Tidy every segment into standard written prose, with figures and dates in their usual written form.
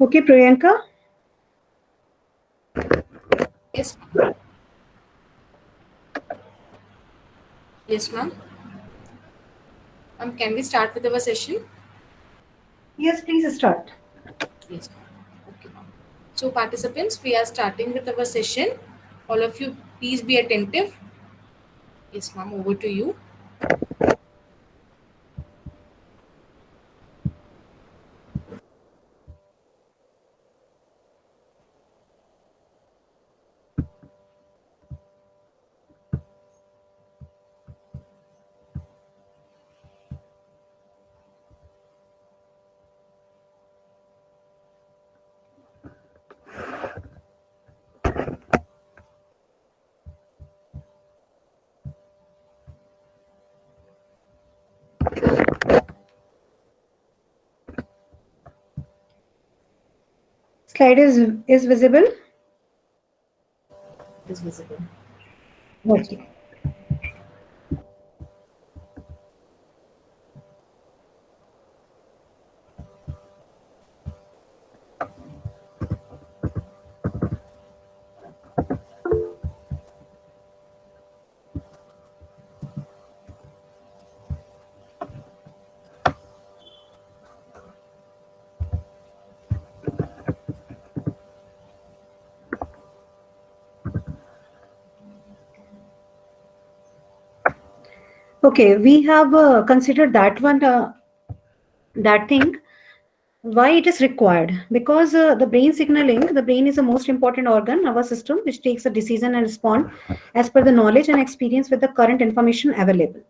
Okay, Priyanka. Yes. Yes, ma'am. Can we start with our session? Yes, please start. Yes, ma'am. Okay, ma'am. So, participants, we are starting with our session. All of you, please be attentive. Yes, ma'am. Over to you. Slide is visible. It is visible. Okay. Okay, we have considered that one, that thing. Why it is required? Because the brain signaling, the brain is the most important organ, our system, which takes a decision and respond as per the knowledge and experience with the current information available.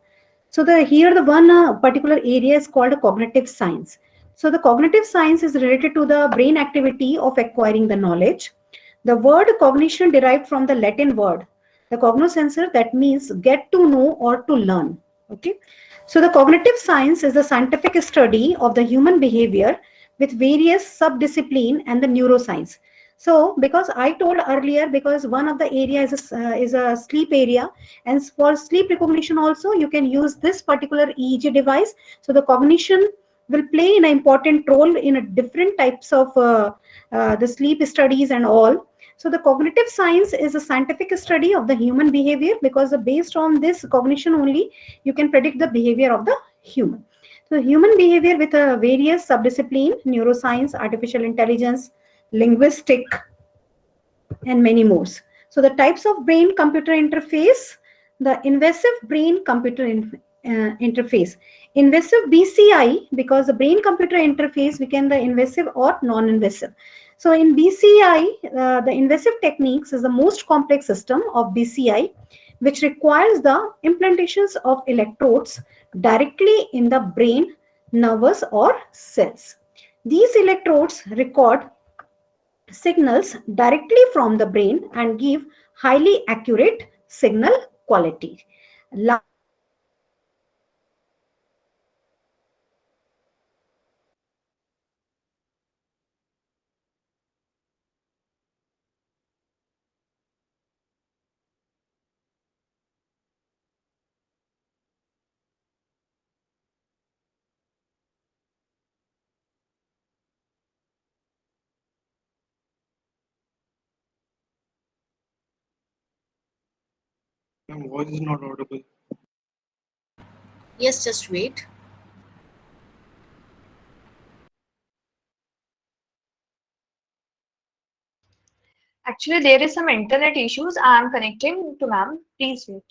So the here the one particular area is called a cognitive science. So the cognitive science is related to the brain activity of acquiring the knowledge. The word cognition derived from the Latin word, the cognoscensor, that means get to know or to learn. Okay. So the cognitive science is the scientific study of the human behavior with various subdiscipline and the neuroscience. So because I told earlier, because one of the area is a sleep area, and for sleep recognition also you can use this particular EEG device. So the cognition will play an important role in a different types of the sleep studies and all. So the cognitive science is a scientific study of the human behavior, because based on this cognition only you can predict the behavior of the human. So human behavior with a various subdiscipline, neuroscience, artificial intelligence, linguistic, and many more. So the types of brain computer interface, the invasive brain computer interface, invasive BCI, because the brain computer interface we can the invasive or non-invasive. So in BCI, the invasive techniques is the most complex system of BCI, which requires the implantations of electrodes directly in the brain, nervous or cells. These electrodes record signals directly from the brain and give highly accurate signal quality. My voice is not audible. Yes, just wait. Actually, there is some internet issues. I am connecting to ma'am. Please wait.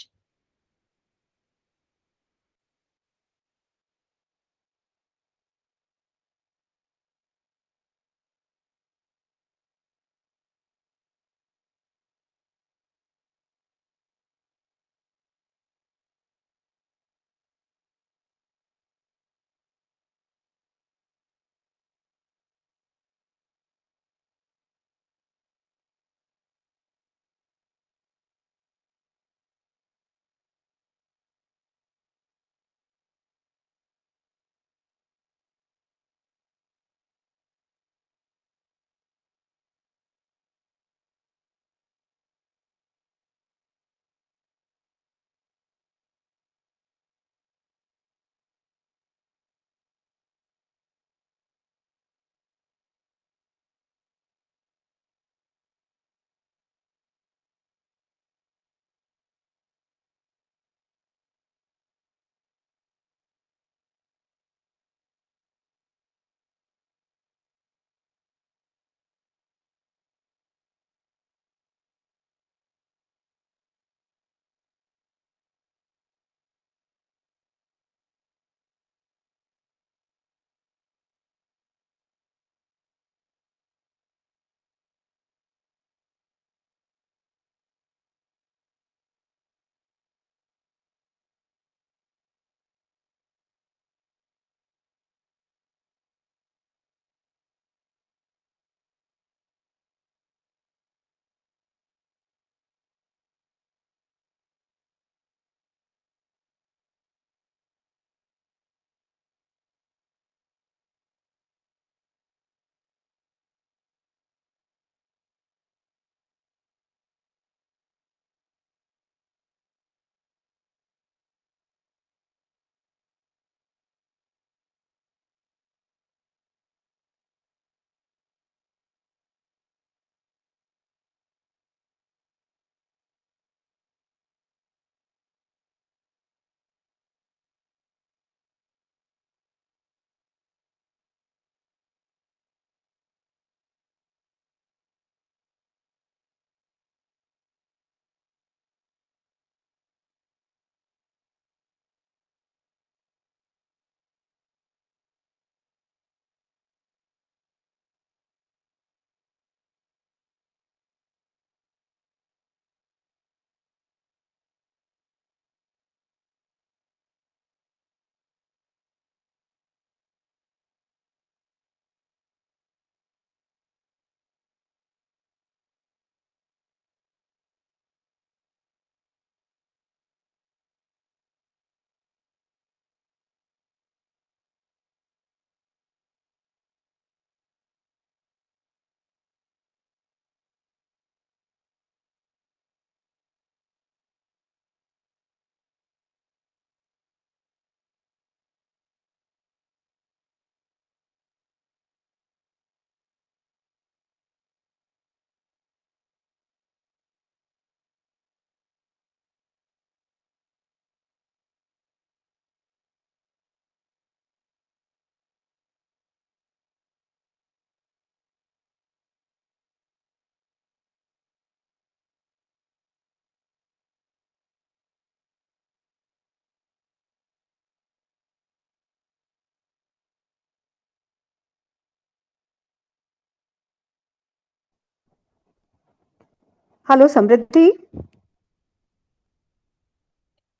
Hello, Samriddhi.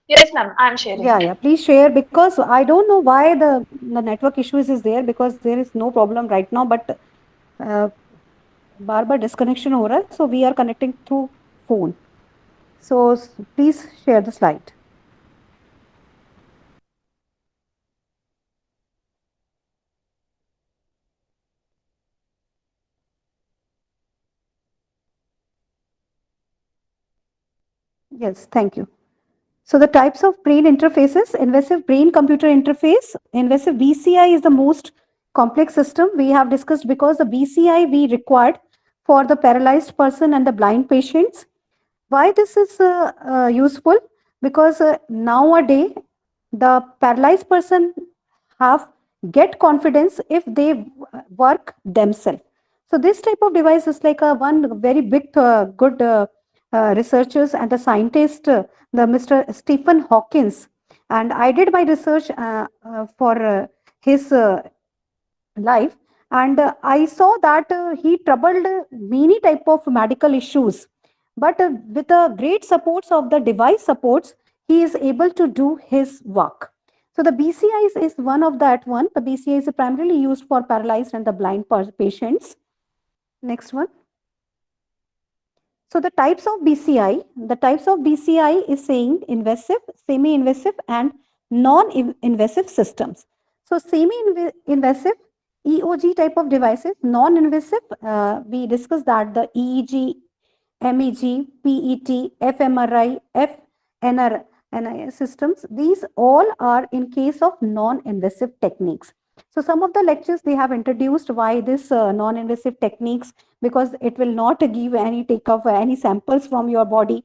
Yes, ma'am, I'm sharing. Yeah, please share because I don't know why the network issues is there because there is no problem right now, but bar bar disconnection हो रहा है, so we are connecting through phone. So please share the slide. Yes, thank you. So the types of brain interfaces, invasive brain-computer interface, invasive BCI is the most complex system we have discussed because the BCI we required for the paralyzed person and the blind patients. Why this is useful? Because nowadays the paralyzed person have get confidence if they work themselves. So this type of device is like a one very big good researchers and the scientist, the Mr. Stephen Hawkins, and I did my research for his life, and I saw that he troubled many type of medical issues, but with the great supports of the device supports, he is able to do his work. So the BCI is one of that one. The BCI is primarily used for paralyzed and the blind patients. Next one. So the types of BCI is saying invasive, semi-invasive, and non-invasive systems. So semi-invasive EOG type of devices, non-invasive, we discussed that the EEG, MEG, PET, fMRI, FNR systems, these all are in case of non-invasive techniques. So some of the lectures they have introduced why this non-invasive techniques, because it will not give any take of any samples from your body,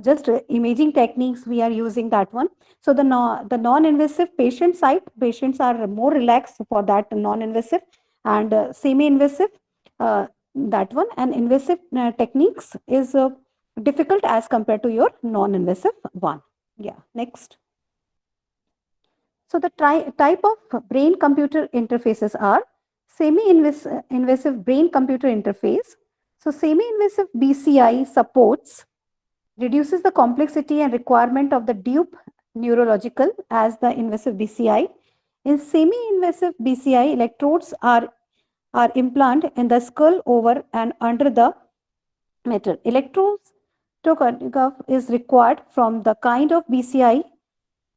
just imaging techniques we are using that one. So the non-invasive patient side, patients are more relaxed for that non-invasive, and semi-invasive, that one, and invasive techniques is difficult as compared to your non-invasive one. Yeah, next. So the type of brain-computer interfaces are semi-invasive brain-computer interface. So semi-invasive BCI supports, reduces the complexity and requirement of the dupe neurological as the invasive BCI. In semi-invasive BCI, electrodes are implanted in the skull over and under the metal. Electrodes is required from the kind of BCI.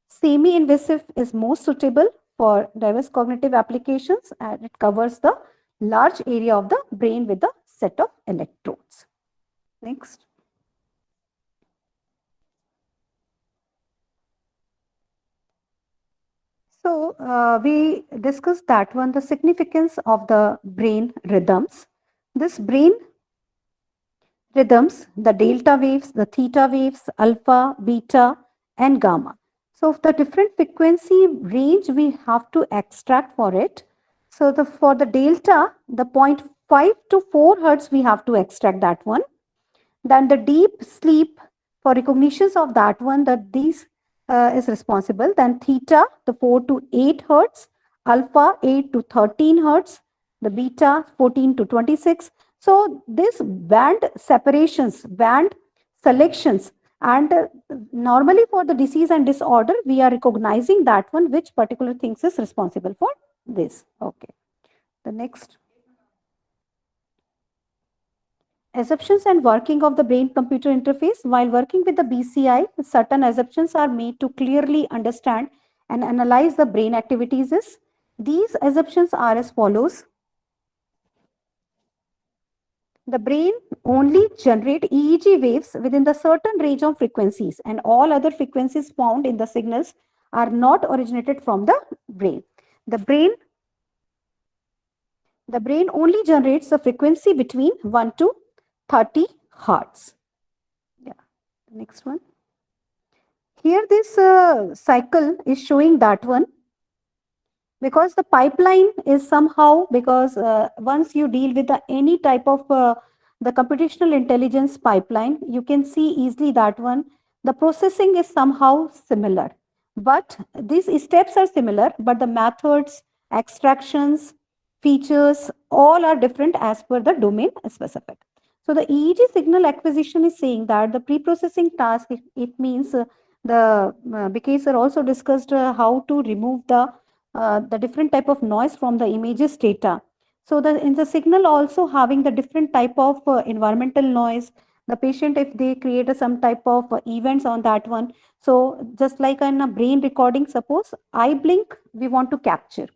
Semi-invasive is most suitable for diverse cognitive applications and it covers the large area of the brain with a set of electrodes. Next. So we discussed that one, the significance of the brain rhythms. This brain rhythms, the delta waves, the theta waves, alpha, beta, and gamma. So the different frequency range we have to extract for it. So for the delta, the 0.5 to 4 hertz we have to extract that one. Then the deep sleep, for recognitions of that one, that these is responsible. Then theta, the 4 to 8 hertz, alpha 8 to 13 hertz, the beta 14 to 26. So this band separations, band selections, and normally for the disease and disorder, we are recognizing that one, which particular things is responsible for this. Okay. The next. Assumptions and working of the brain-computer interface. While working with the BCI, certain assumptions are made to clearly understand and analyze the brain activities. These assumptions are as follows. The brain only generates EEG waves within the certain range of frequencies, and all other frequencies found in the signals are not originated from the brain. The brain only generates the frequency between 1 to 30 hertz. Yeah, next one. Here this cycle is showing that one because the pipeline is somehow, because once you deal with any type of the computational intelligence pipeline, you can see easily that one, the processing is somehow similar. But these steps are similar, but the methods, extractions, features, all are different as per the domain specific. So the EEG signal acquisition is saying that the pre-processing task, it means because sir also discussed how to remove the different type of noise from the images data. So in the signal also having the different type of environmental noise, the patient if they create some type of events on that one. So just like in a brain recording, suppose eye blink we want to capture.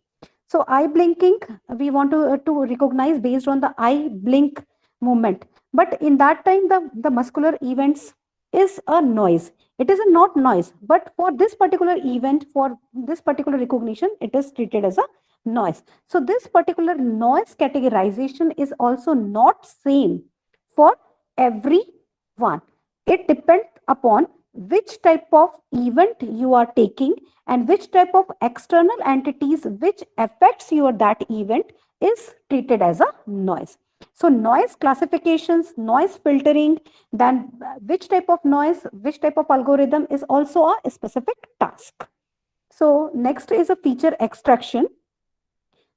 So eye blinking we want to recognize based on the eye blink movement. But in that time the muscular events is a noise. It is a not noise, but for this particular event, for this particular recognition, it is treated as a noise. So this particular noise categorization is also not same for everyone. It depends upon which type of event you are taking and which type of external entities which affects your that event is treated as a noise. So noise classifications, noise filtering, then which type of noise, which type of algorithm is also a specific task. So next is a feature extraction.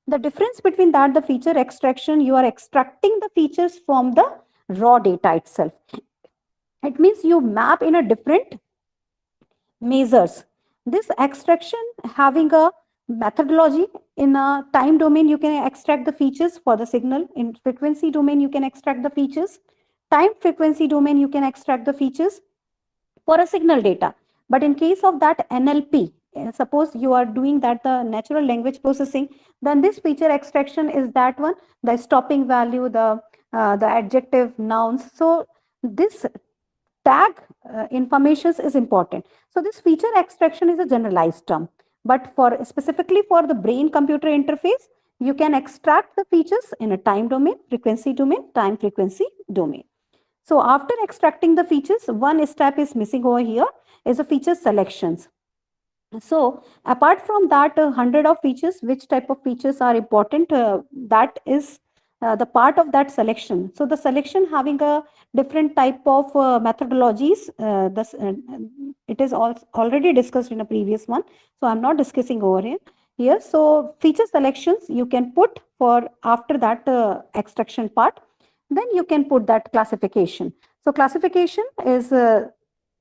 The difference between that, the feature extraction, you are extracting the features from the raw data itself. It means you map in a different measures. This extraction having a methodology. In a time domain, you can extract the features for the signal. In frequency domain, you can extract the features. Time frequency domain, you can extract the features for a signal data. But in case of that NLP, suppose you are doing that the natural language processing, then this feature extraction is that one, the stopping value, the adjective nouns. So this tag informations is important. So this feature extraction is a generalized term, but for specifically for the brain computer interface, you can extract the features in a time domain, frequency domain, time frequency domain. So after extracting the features, one step is missing over here is a feature selections. So apart from that 100 of features, which type of features are important, that is the part of that selection. So the selection having a different type of methodologies, it is already discussed in a previous one. So I'm not discussing over here. So feature selections you can put for after that extraction part. Then you can put that classification. So classification is the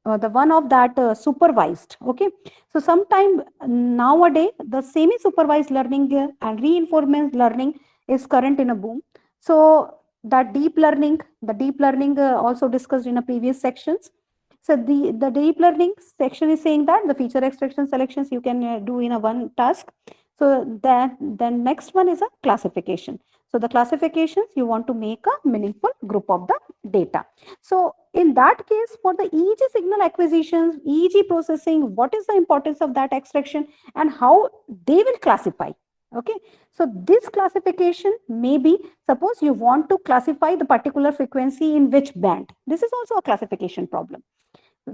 one of that supervised. Okay. So sometime nowadays the semi-supervised learning and reinforcement learning is current in a boom. So that the deep learning also discussed in a previous sections. So the deep learning section is saying that the feature extraction selections you can do in a one task. So then next one is a classification. So the classifications you want to make a meaningful group of the data. So in that case, for the EEG signal acquisitions, EEG processing, what is the importance of that extraction and how they will classify? Okay, so this classification may be, suppose you want to classify the particular frequency in which band. This is also a classification problem.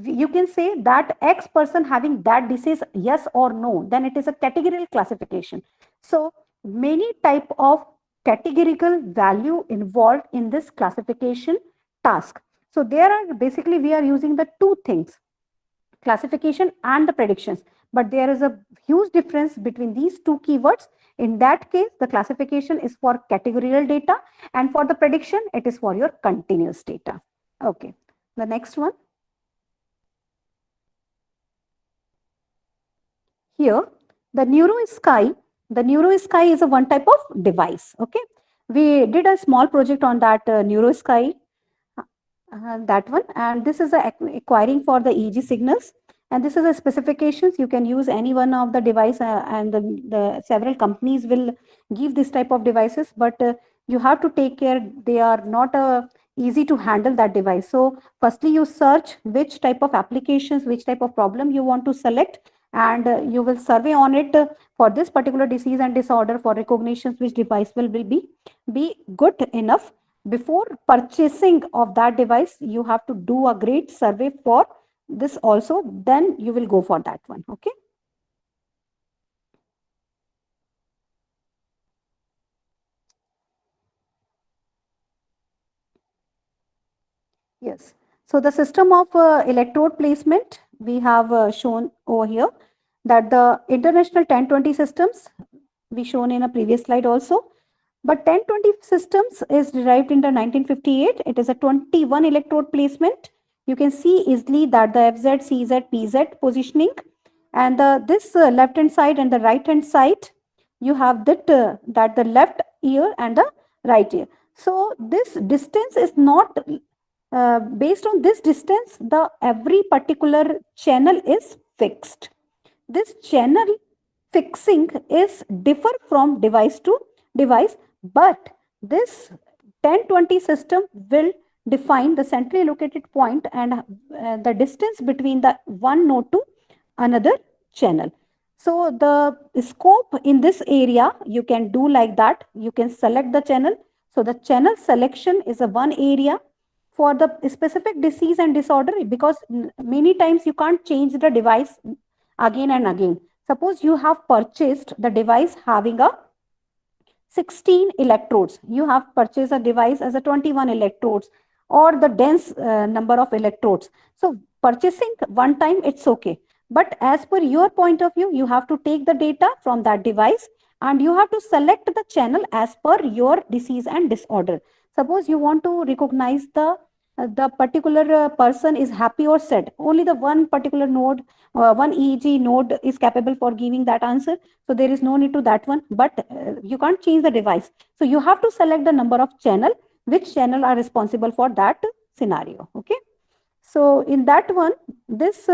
You can say that X person having that disease, yes or no, then it is a categorical classification. So many type of categorical value involved in this classification task. So there are basically we are using the two things, classification and the predictions, but there is a huge difference between these two keywords. In that case, the classification is for categorical data and for the prediction, it is for your continuous data. Okay, the next one. Here, the NeuroSky is a one type of device. Okay, we did a small project on that NeuroSky, that one, and this is acquiring for the EEG signals, and this is a specifications. You can use any one of the device, and the several companies will give this type of devices, but you have to take care. They are not easy to handle that device. So firstly, you search which type of applications, which type of problem you want to select, and you will survey on it for this particular disease and disorder for recognitions which device will be good enough. Before purchasing of that device, you have to do a great survey for this also, then you will go for that one. Okay. Yes. So the system of electrode placement we have shown over here, that the international 1020 systems we shown in a previous slide also. But 1020 systems is derived in the 1958. It is a 21 electrode placement. You can see easily that the FZ, CZ, PZ positioning, and this left hand side and the right hand side, you have that the left ear and the right ear. So this distance is not based on this distance. The every particular channel is fixed. This channel fixing is differ from device to device, but this 1020 system will define the centrally located point and the distance between the one node to another channel. So the scope in this area, you can do like that. You can select the channel. So the channel selection is a one area for the specific disease and disorder, because many times you can't change the device again and again. Suppose you have purchased the device having a 16 electrodes. You have purchased a device as a 21 electrodes or the dense number of electrodes. So purchasing one time, it's okay. But as per your point of view, you have to take the data from that device and you have to select the channel as per your disease and disorder. Suppose you want to recognize the particular person is happy or sad. Only the one particular node, one EEG node is capable for giving that answer. So there is no need to that one, but you can't change the device. So you have to select the number of channel, which channel are responsible for that scenario. Okay. So in that one, this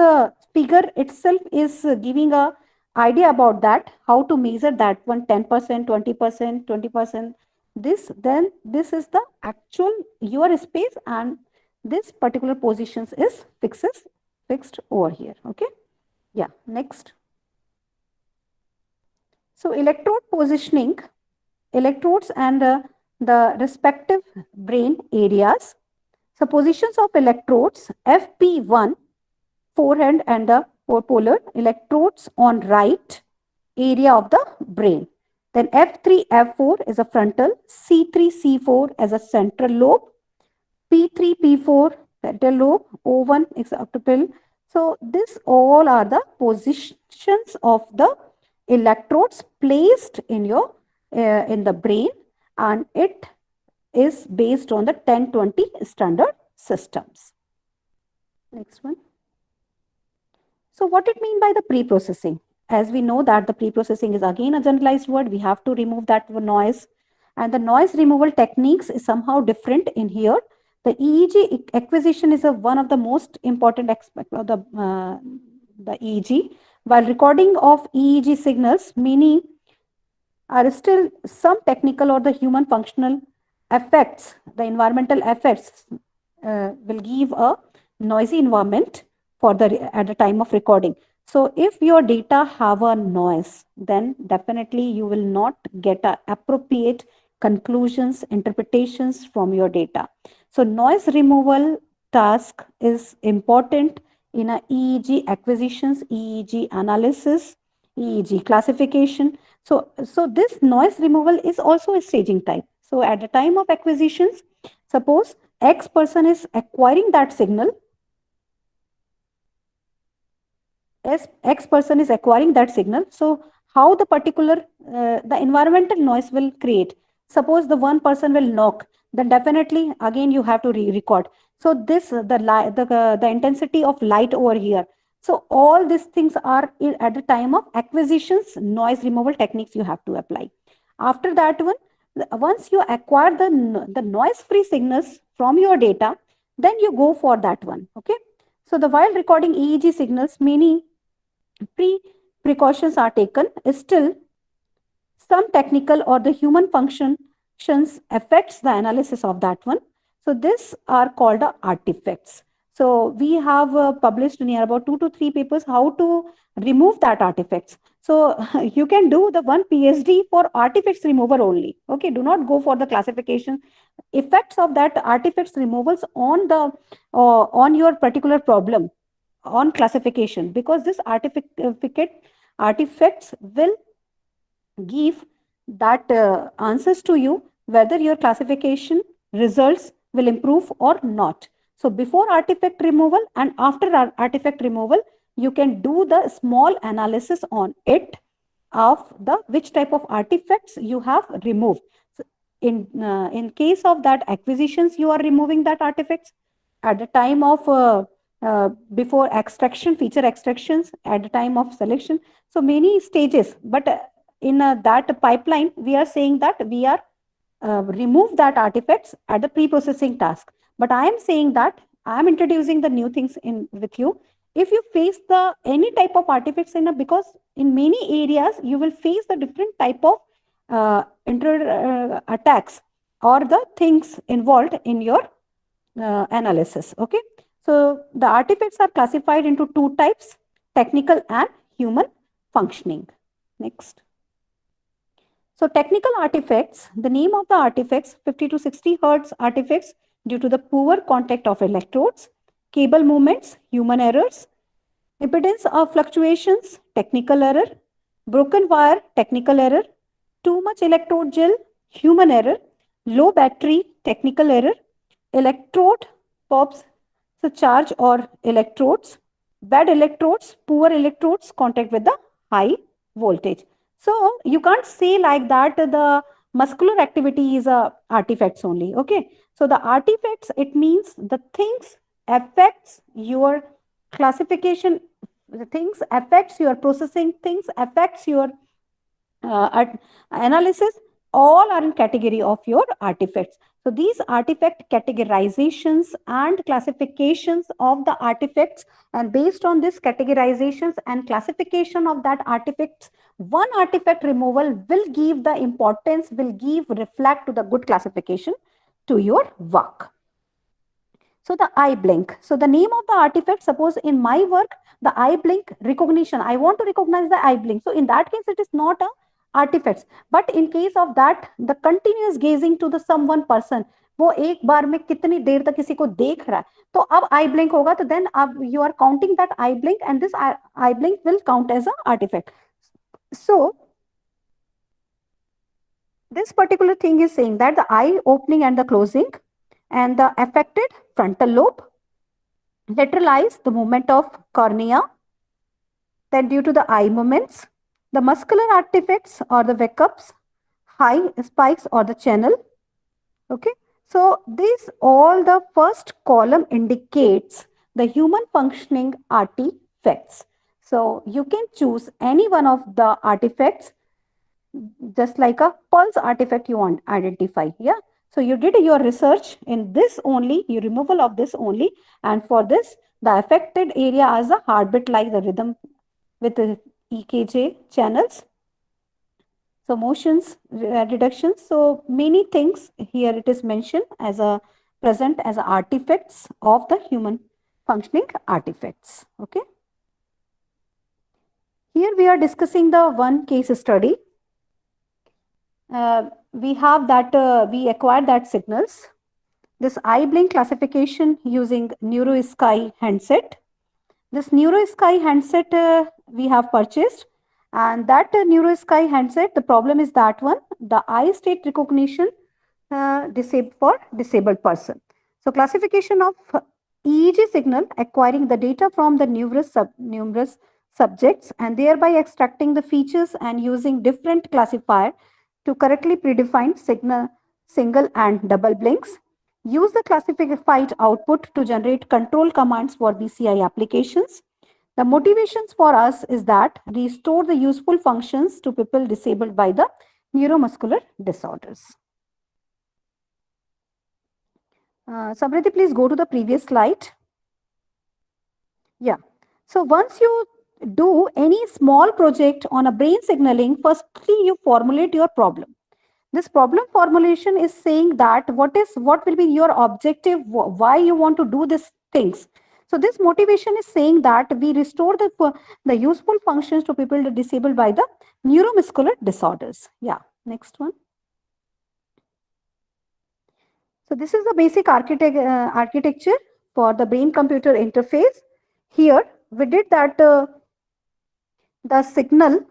figure itself is giving a idea about that, how to measure that one, 10%, 20%, 20%. Then this is the actual your space, and this particular positions is fixed over here. Okay. Yeah. Next. So electrode positioning, electrodes and the respective brain areas. So positions of electrodes, FP1, forehead and the polar electrodes on right area of the brain. Then F3, F4 is a frontal, C3, C4 as a central lobe, P3, P4 parietal lobe, O1 is occipital. So this all are the positions of the electrodes placed in your in the brain, and it is based on the 1020 standard systems. Next one. So what it mean by the pre-processing? As we know that the pre-processing is again a generalized word, we have to remove that noise, and the noise removal techniques is somehow different in here. The EEG acquisition is one of the most important aspect of the EEG. While recording of EEG signals, many are still some technical or the human functional effects, the environmental effects will give a noisy environment for at the time of recording. So if your data have a noise, then definitely you will not get appropriate conclusions, interpretations from your data. So noise removal task is important in a EEG acquisitions, EEG analysis, EEG classification. So this noise removal is also a staging type. So at the time of acquisitions, suppose X person is acquiring that signal, as X person is acquiring that signal. So how the particular, the environmental noise will create. Suppose the one person will knock, then definitely again you have to record. So this, the intensity of light over here. So all these things are at the time of acquisitions, noise removal techniques you have to apply. After that one, once you acquire the noise-free signals from your data, then you go for that one. Okay. So while recording EEG signals, many precautions are taken. Still, some technical or the human functions affects the analysis of that one. So these are called artifacts. So we have published near about 2 to 3 papers how to remove that artifacts. So you can do the one PhD for artifacts removal only. Okay, do not go for the classification. Effects of that artifacts removals on the on your particular problem, on classification, because this artifacts will give that answers to you whether your classification results will improve or not. So before artifact removal and after artifact removal, you can do the small analysis on it of the which type of artifacts you have removed. in case of that acquisitions, you are removing that artifacts at the time of before extraction, feature extractions, at the time of selection. So many stages, but in that pipeline, we are saying that we are remove that artifacts at the pre-processing task. But I am saying that I am introducing the new things in with you. If you face the any type of artifacts in a, because in many areas you will face the different type of attacks or the things involved in your analysis. Okay, so the artifacts are classified into two types: technical and human functioning. Next. So technical artifacts, the name of the artifacts, 50 to 60 hertz artifacts due to the poor contact of electrodes, cable movements, human errors, impedance of fluctuations, technical error, broken wire, technical error, too much electrode gel, human error, low battery, technical error, electrode pops the charge or electrodes, bad electrodes, poor electrodes, contact with the high voltage. So you can't say like that the muscular activity is a artifacts only. Okay. So the artifacts, it means the things affects your classification, the things affects your processing, things affects your analysis, all are in category of your artifacts. So these artifact categorizations and classifications of the artifacts, and based on this categorizations and classification of that artifacts, one artifact removal will give the importance, will give reflect to the good classification to your work. So the eye blink. So the name of the artifact, suppose in my work, the eye blink recognition, I want to recognize the eye blink. So in that case, it is not a artifacts. But in case of that, the continuous gazing to the someone person, वो एक बार में कितनी देर तक किसी को देख रहा है, तो अब आई ब्लिंक होगा, तो देन अब you are counting that eye blink and this eye blink will count as a artifact. So this particular thing is saying that the eye opening and the closing and the affected frontal lobe, lateralize the movement of cornea, then due to the eye movements, the muscular artifacts or the wake-ups, high spikes or the channel. Okay, so this all the first column indicates the human functioning artifacts. So you can choose any one of the artifacts, just like a pulse artifact you want identify. Yeah. So you did your research in this only, you removal of this only, and for this, the affected area as a heartbeat like the rhythm with the EKG channels. So motions, reductions. So many things here it is mentioned as a present as a artifacts of the human functioning artifacts. Okay. Here we are discussing the one case study. We have that we acquired that signals. This eye blink classification using NeuroSky handset. This NeuroSky handset we have purchased, and that NeuroSky handset, the problem is that one, the eye state recognition for disabled person. So classification of EEG signal, acquiring the data from the numerous subjects and thereby extracting the features and using different classifier to correctly predefine signal, single and double blinks. Use the classified output to generate control commands for BCI applications. The motivations for us is that restore the useful functions to people disabled by the neuromuscular disorders. Samriti, please go to the previous slide. Yeah. So once you do any small project on a brain signaling, firstly you formulate your problem. This problem formulation is saying that what will be your objective, why you want to do these things. So this motivation is saying that we restore the useful functions to people disabled by the neuromuscular disorders. Yeah, next one. So this is the basic architecture for the brain-computer interface. Here we did that the signal,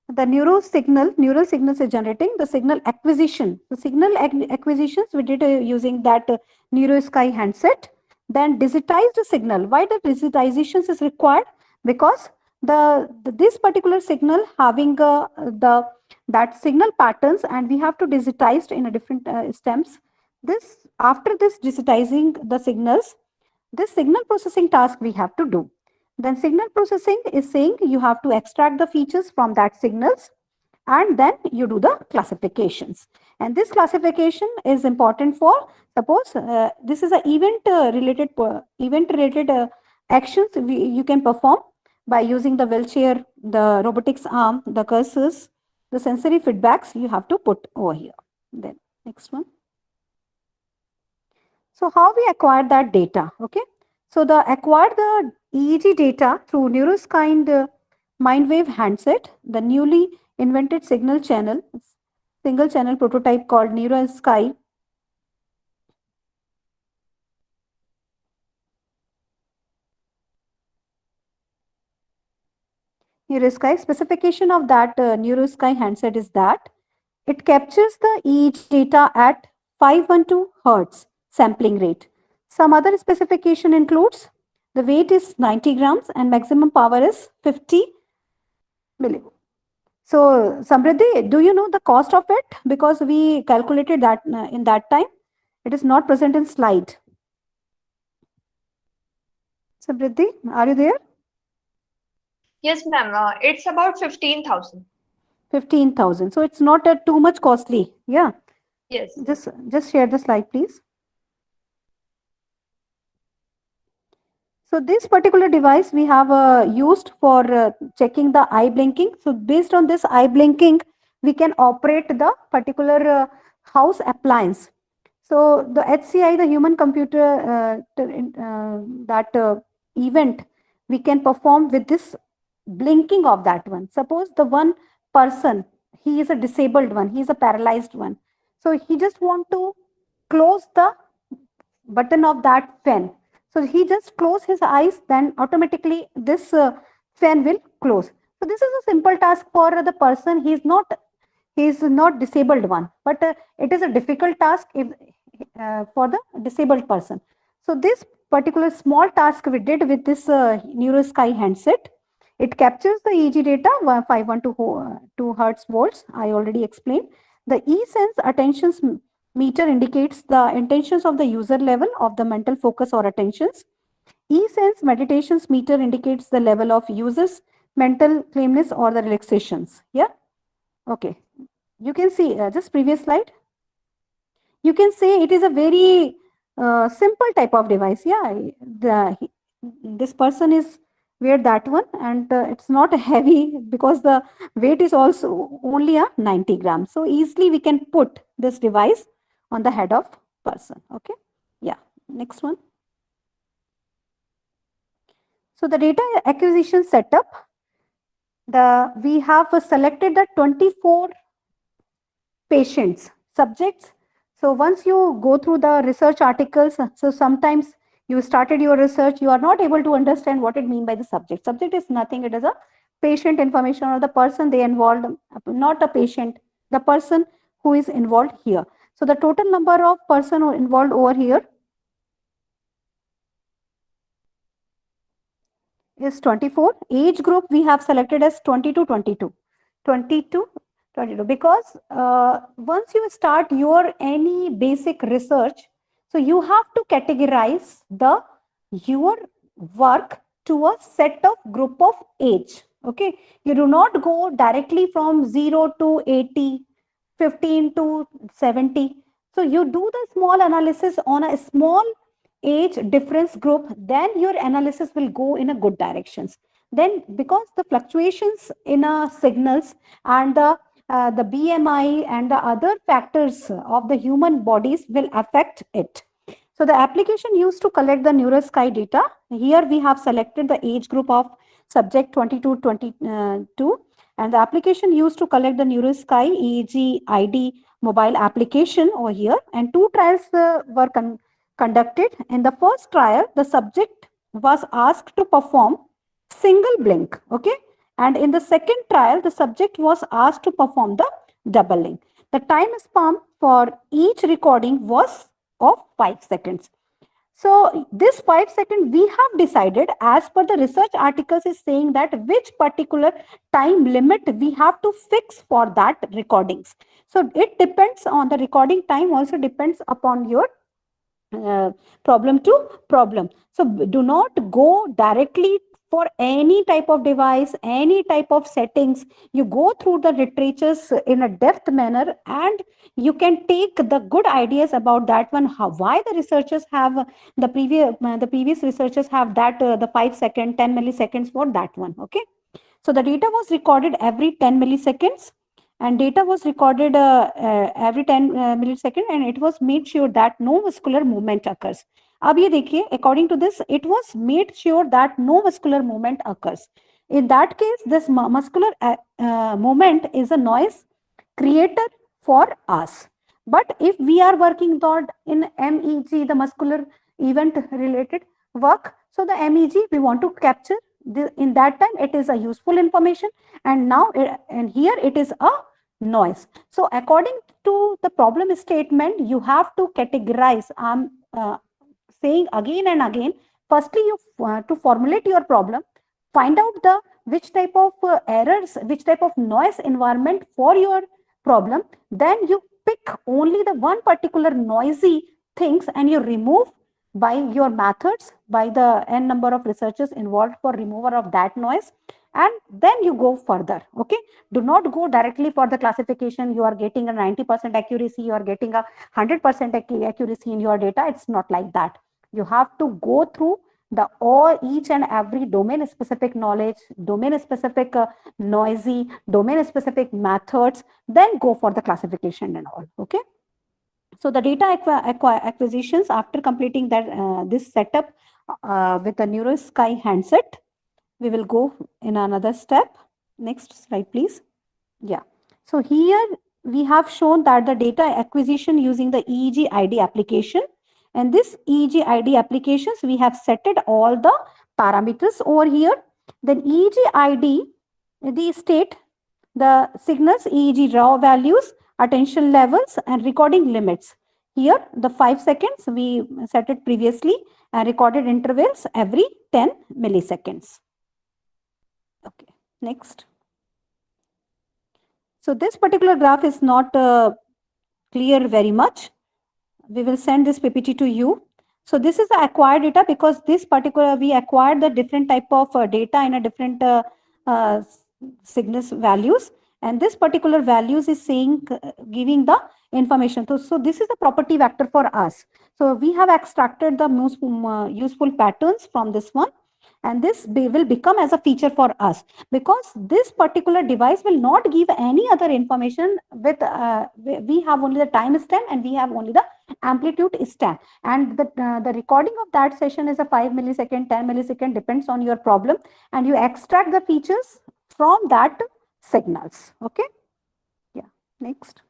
the neural signals is generating the signal acquisition. The signal acquisitions we did using that NeuroSky handset. Then digitized signal. Why the digitization is required? Because this particular signal having the that signal patterns, and we have to digitize in a different steps. This, after this digitizing the signals, this signal processing task we have to do. Then signal processing is saying you have to extract the features from that signals, and then you do the classifications. And this classification is important for, suppose this is a event related actions you can perform by using the wheelchair, the robotics arm, the cursors, the sensory feedbacks you have to put over here. Then next one. So how we acquire that data? Okay. So acquire the EEG data through NeuroSky Mindwave handset, the newly invented single channel prototype called NeuroSky. NeuroSky specification of that NeuroSky handset is that it captures the EEG data at 512 Hertz sampling rate. Some other specification includes the weight is 90 grams and maximum power is 50 millivolts. So, Samriddhi, do you know the cost of it? Because we calculated that in that time. It is not present in slide. Samriddhi, are you there? Yes, ma'am. It's about 15,000. 15,000. So, it's not too much costly. Yeah. Yes. Just share the slide, please. So this particular device we have used for checking the eye blinking. So based on this eye blinking, we can operate the particular house appliance. So the HCI, the human computer, that event we can perform with this blinking of that one. Suppose the one person, he is a disabled one, he is a paralyzed one. So he just want to close the button of that fan. So he just close his eyes, then automatically this fan will close. So this is a simple task for the person. He is not disabled one, but it is a difficult task if, for the disabled person. So this particular small task we did with this NeuroSky handset. It captures the EEG data 512 Hertz volts. I already explained. The E-sense attentions meter indicates the intentions of the user level of the mental focus or attentions. E-sense meditations meter indicates the level of user's mental calmness or the relaxations. Yeah. Okay. You can see just previous slide. You can say it is a very simple type of device. Yeah. This person is wear that one, and it's not heavy because the weight is also only a 90 grams. So easily we can put this device on the head of person. Okay. Yeah. Next one. So the data acquisition setup, we have selected the 24 patients, subjects. So once you go through the research articles, so sometimes you started your research, you are not able to understand what it means by the subject. Subject is nothing, it is a patient information or the person they involved, not a patient, the person who is involved here. So the total number of person involved over here is 24. Age group we have selected as 20 to 22. 22 because once you start your any basic research, so you have to categorize your work to a set of group of age. Okay, you do not go directly from 0 to 80, 15 to 70. So you do the small analysis on a small age difference group, then your analysis will go in a good directions. Then because the fluctuations in signals and the BMI and the other factors of the human bodies will affect it. So the application used to collect the NeuroSky data, here we have selected the age group of subject 22 22, and the application used to collect the NeuroSky EEG ID mobile application over here, and two trials were conducted. In the first trial, the subject was asked to perform single blink, okay, and in the second trial, the subject was asked to perform the double blink. The time span for each recording was of 5 seconds. So this 5 second we have decided as per the research articles is saying that which particular time limit we have to fix for that recordings. So it depends on the recording time, also depends upon your problem to problem. So do not go directly for any type of device, any type of settings. You go through the literatures in a depth manner, and you can take the good ideas about that one. How, why the researchers have the previous researchers have that the 5 second, 10 milliseconds for that one. Okay. So the data was recorded every 10 milliseconds, and data was recorded every 10 millisecond, and it was made sure that no muscular movement occurs. अब ये देखिए, according to this, it was made sure that no muscular movement occurs. In that case, this muscular movement is a noise creator for us. But if we are working on in MEG, the muscular event related work, so the MEG we want to capture in that time it is a useful information, and now and here it is a noise. So according to the problem statement, you have to categorize. I'm saying again and again, firstly you to formulate your problem, find out the which type of errors, which type of noise environment for your problem, then you pick only the one particular noisy things and you remove by your methods, by the n number of researchers involved for removal of that noise, and then you go further. Okay, do not go directly for the classification. You are getting a 90% accuracy, you are getting a 100% accuracy in your data. It's not like that. You have to go through the each and every domain specific knowledge, domain specific noisy, domain specific methods, then go for the classification and all. Okay. So the data acquisitions after completing that this setup with the NeuroSky handset, we will go in another step. Next slide, please. Yeah. So here we have shown that the data acquisition using the EEG ID application, and this EEG ID applications, we have setted all the parameters over here. Then EEG ID, the state, the signals, EEG raw values, attention levels, and recording limits. Here, the 5 seconds we set it previously, and recorded intervals every 10 milliseconds. Okay, next. So this particular graph is not clear very much. We will send this PPT to you. So this is the acquired data, because this particular, we acquired the different type of data in a different signals values, and this particular values is saying giving the information. So this is the property vector for us. So we have extracted the most useful patterns from this one, and this will become as a feature for us, because this particular device will not give any other information. With we have only the time stamp and we have only the amplitude stamp, and the recording of that session is a 5 millisecond, 10 millisecond, depends on your problem, and you extract the features from that signals. Okay. Yeah. Next.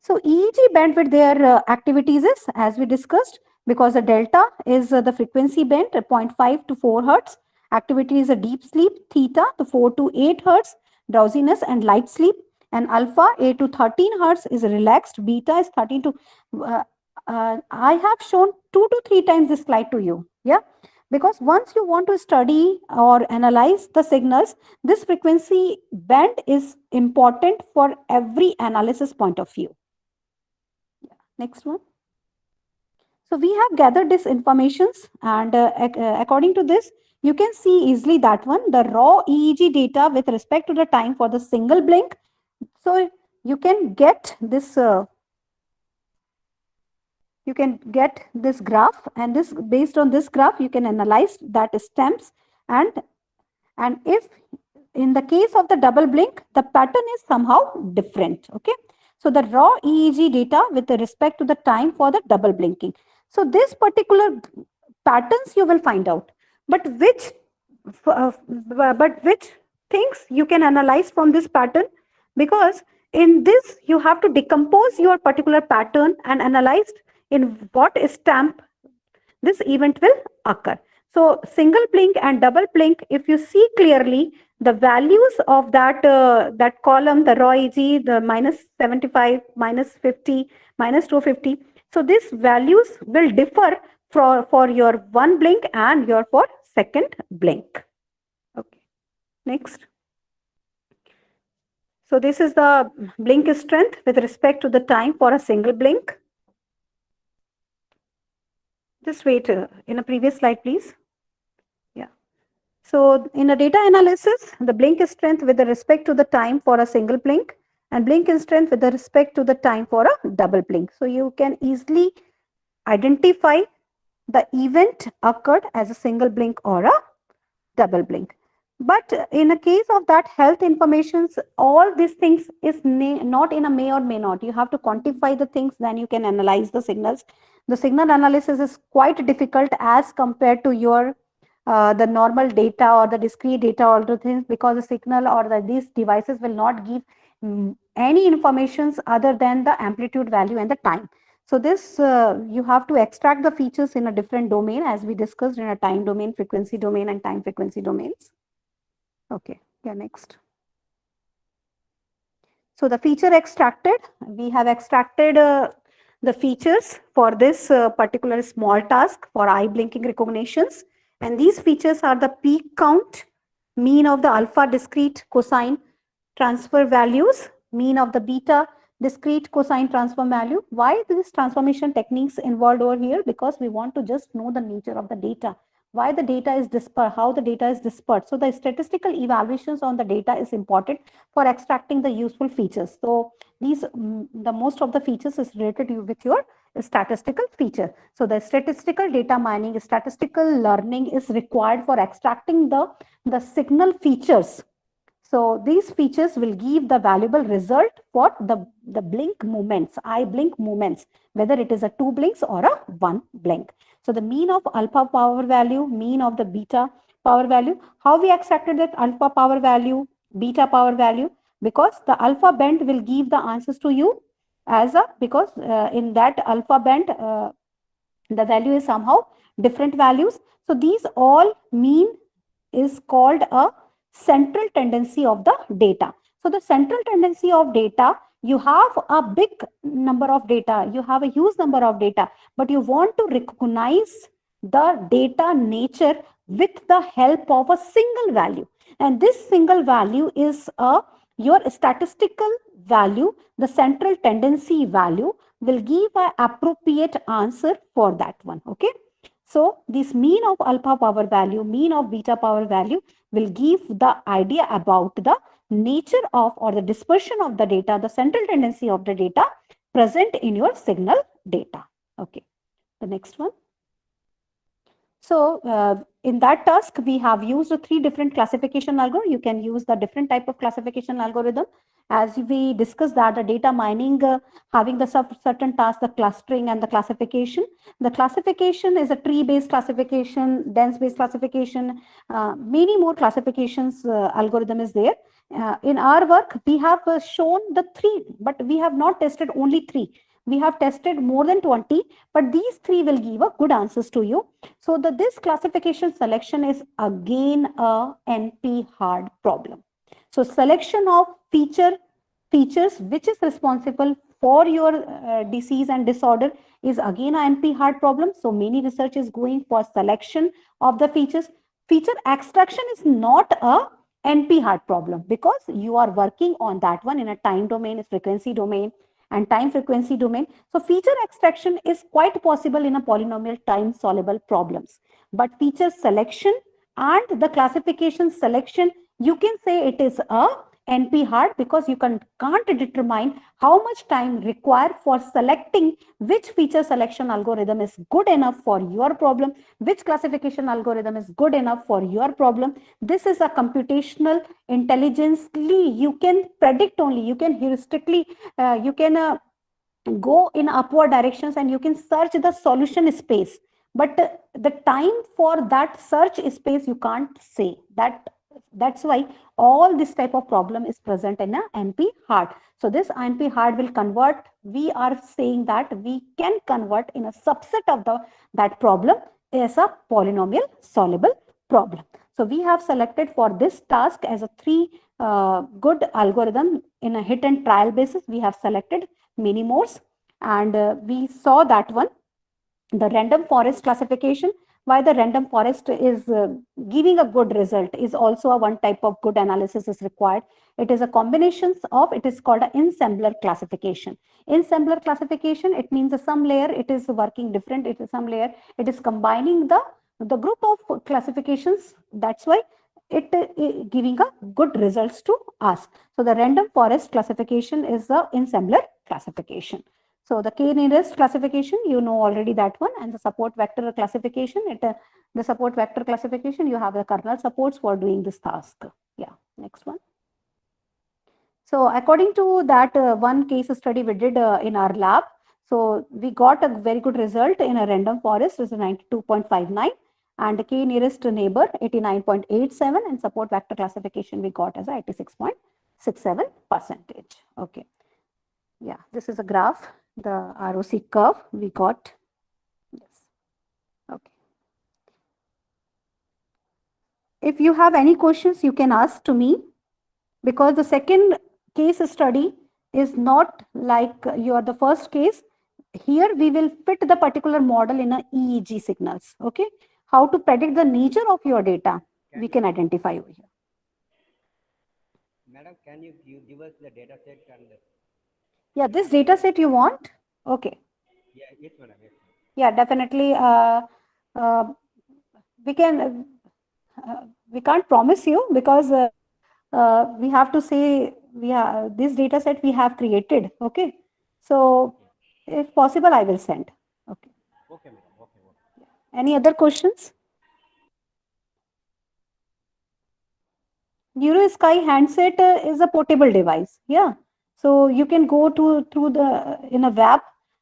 So EEG bandwidth, their activities is as we discussed, because the delta is the frequency band 0.5 to 4 hertz. Activity is a deep sleep, theta to 4 to 8 hertz, drowsiness and light sleep, and alpha 8 to 13 hertz is relaxed, beta is 13 to I have shown 2 to 3 times this slide to you. Yeah. Because once you want to study or analyze the signals, this frequency band is important for every analysis point of view. Yeah. Next one. So we have gathered this informations, and according to this, you can see easily that one, the raw EEG data with respect to the time for the single blink. So you can get this graph, and this, based on this graph, you can analyze that stamps, and if in the case of the double blink, the pattern is somehow different. Okay. So the raw EEG data with respect to the time for the double blinking. So this particular patterns you will find out, but which things you can analyze from this pattern, because in this you have to decompose your particular pattern and analyze in what stamp this event will occur. So single blink and double blink, if you see clearly the values of that that column, the raw EEG, the -75, -50, -250. So these values will differ for your one blink and your for second blink. Okay, next. So this is the blink strength with respect to the time for a single blink. Just wait in a previous slide, please. Yeah. So in a data analysis, the blink strength with respect to the time for a single blink and blink strength with respect to the time for a double blink. So you can easily identify the event occurred as a single blink or a double blink. But in a case of that health informations, all these things is not in a may or may not. You have to quantify the things, then you can analyze the signals. The signal analysis is quite difficult as compared to your the normal data or the discrete data, all the things, because the signal or these devices will not give any informations other than the amplitude value and the time. So this you have to extract the features in a different domain, as we discussed, in a time domain, frequency domain, and time frequency domains. Okay, yeah, next. So the feature extracted, we have extracted the features for this particular small task for eye blinking recognitions. And these features are the peak count, mean of the alpha discrete cosine transfer values, mean of the beta discrete cosine transform value. Why these transformation techniques involved over here? Because we want to just know the nature of the data, why the data is dispersed, how the data is dispersed. So the statistical evaluations on the data is important for extracting the useful features. So these, the most of the features is related with your statistical feature. So the statistical data mining, statistical learning is required for extracting the signal features. So these features will give the valuable result for the blink movements, eye blink movements, whether it is a 2 blinks or a 1 blink. So the mean of alpha power value, mean of the beta power value. How we extracted that alpha power value, beta power value? Because the alpha band will give the answers to you as a, because in that alpha band, the value is somehow different values. So these all mean is called a central tendency of the data. So the central tendency of data, you have a big number of data, you have a huge number of data, but you want to recognize the data nature with the help of a single value. And this single value is your statistical value, the central tendency value will give an appropriate answer for that one. Okay. So this mean of alpha power value, mean of beta power value will give the idea about the nature of or the dispersion of the data, the central tendency of the data present in your signal data. Okay, the next one. So in that task, we have used 3 different classification algorithms. You can use the different type of classification algorithm. As we discussed that the data mining having the certain task, the clustering and the classification. The classification is a tree-based classification, dense-based classification, many more classifications algorithm is there. In our work, we have shown the 3, but we have not tested only 3. We have tested more than 20, but these 3 will give a good answers to you. So this classification selection is again a NP hard problem. So selection of features which is responsible for your disease and disorder is again a NP hard problem. So many research is going for selection of the features. Feature extraction is not a NP hard problem because you are working on that one in a time domain, a frequency domain, and time frequency domain. So feature extraction is quite possible in a polynomial time soluble problems. But feature selection and the classification selection, you can say it is a NP hard because you can't determine how much time required for selecting which feature selection algorithm is good enough for your problem, which classification algorithm is good enough for your problem. This is a computational intelligently you can predict only, you can heuristically, you can go in upward directions and you can search the solution space. But the time for that search space, you can't say that. That's why all this type of problem is present in a NP hard. So this NP hard will convert. We are saying that we can convert in a subset of that problem as a polynomial soluble problem. So we have selected for this task as a 3 good algorithm in a hit and trial basis. We have selected many more, and we saw that one. The random forest classification, why the random forest is giving a good result, is also a one type of good analysis is required. It is a combination of, it is called an ensembler classification. Ensembler classification, it means some layer, it is working different, it is some layer, it is combining the group of classifications. That's why it giving a good results to us. So the random forest classification is the ensembler classification. So the k-nearest classification, you know already that one, and the support vector classification, the support vector classification, you have the kernel supports for doing this task. Yeah, next one. So according to that one case study we did in our lab, so we got a very good result in a random forest, is 92.59, and the k-nearest neighbor 89.87, and support vector classification we got as 86.67%. Okay. Yeah, this is a graph, the ROC curve we got. Yes. Okay. If you have any questions, you can ask to me, because the second case study is not like your the first case. Here we will fit the particular model in a EEG signals. Okay. How to predict the nature of your data, we can identify over here. Madam, can you give us the data set and Yeah, this data set you want? Okay. yeah, yes, madam. Yes. Yeah, definitely. We can. We can't promise you, because we have to say this data set we have created. Okay. So if possible, I will send. Okay. Okay, madam. Okay. Any other questions? NeuroSky handset is a portable device. Yeah. So you can go through the in a web.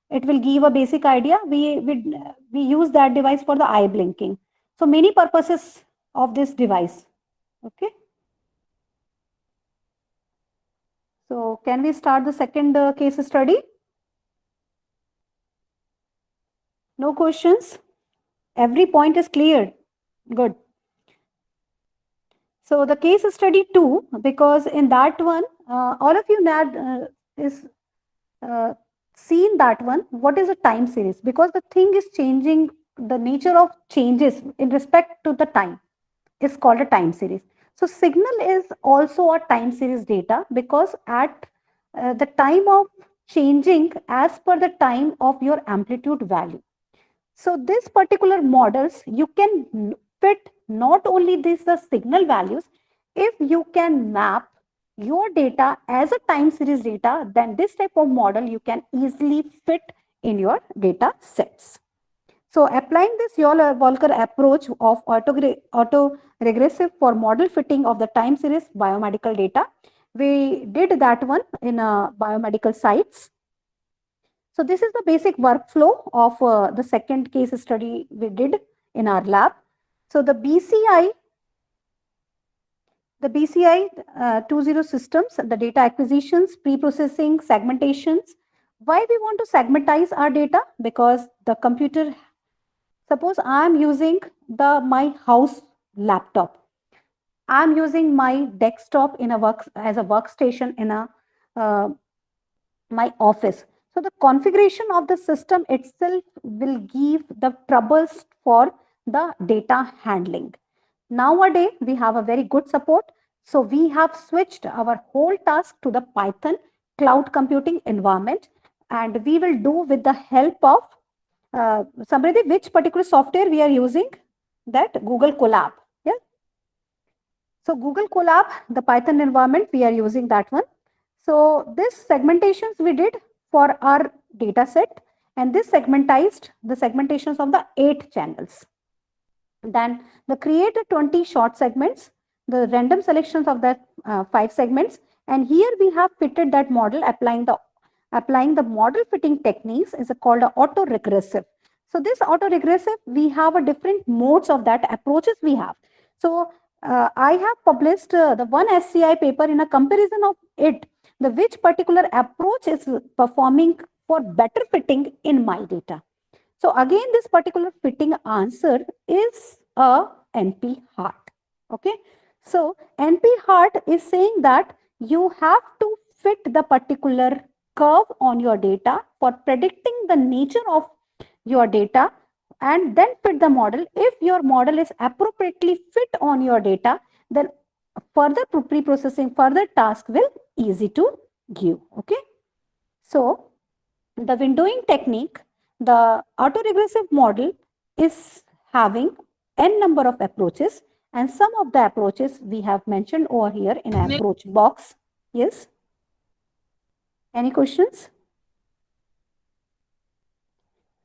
It will give a basic idea. We use that device for the eye blinking. So many purposes of this device. Okay. So can we start the second case study? No questions? Every point is clear. Good. So the case study 2, because in that one, all of you is seen that one. What is a time series? Because the thing is changing, the nature of changes in respect to the time is called a time series. So signal is also a time series data, because at the time of changing as per the time of your amplitude value. So this particular models, you can fit not only these the signal values, if you can map your data as a time series data, then this type of model you can easily fit in your data sets. So applying this Volcker approach of auto-regressive for model fitting of the time series biomedical data, we did that one in biomedical sites. So this is the basic workflow of the second case study we did in our lab. So the BCI 20 systems, the data acquisitions, pre-processing, segmentations. Why we want to segmentize our data? Because the computer, suppose I am using my house laptop. I am using my desktop in as a workstation in my office. So the configuration of the system itself will give the troubles for the data handling. Nowadays, we have a very good support. So we have switched our whole task to the Python cloud computing environment, and we will do with the help of Samriddhi, which particular software we are using? That Google Colab. Yeah. So Google Colab, the Python environment, we are using that one. So this segmentations we did for our data set, and this segmentized the segmentations of the 8 channels. Then the create 20 short segments, the random selections of that 5 segments, and here we have fitted that model applying the model fitting techniques is called auto-regressive. So this auto-regressive, we have a different modes of that approaches we have. So I have published the one SCI paper in a comparison of it, the which particular approach is performing for better fitting in my data. So again, this particular fitting answer is a NP heart. Okay. So NP heart is saying that you have to fit the particular curve on your data for predicting the nature of your data and then fit the model. If your model is appropriately fit on your data, then further pre-processing, further task will easy to give. Okay. So the windowing technique, the autoregressive model is having n number of approaches, and some of the approaches we have mentioned over here in an approach box. Yes. Any questions?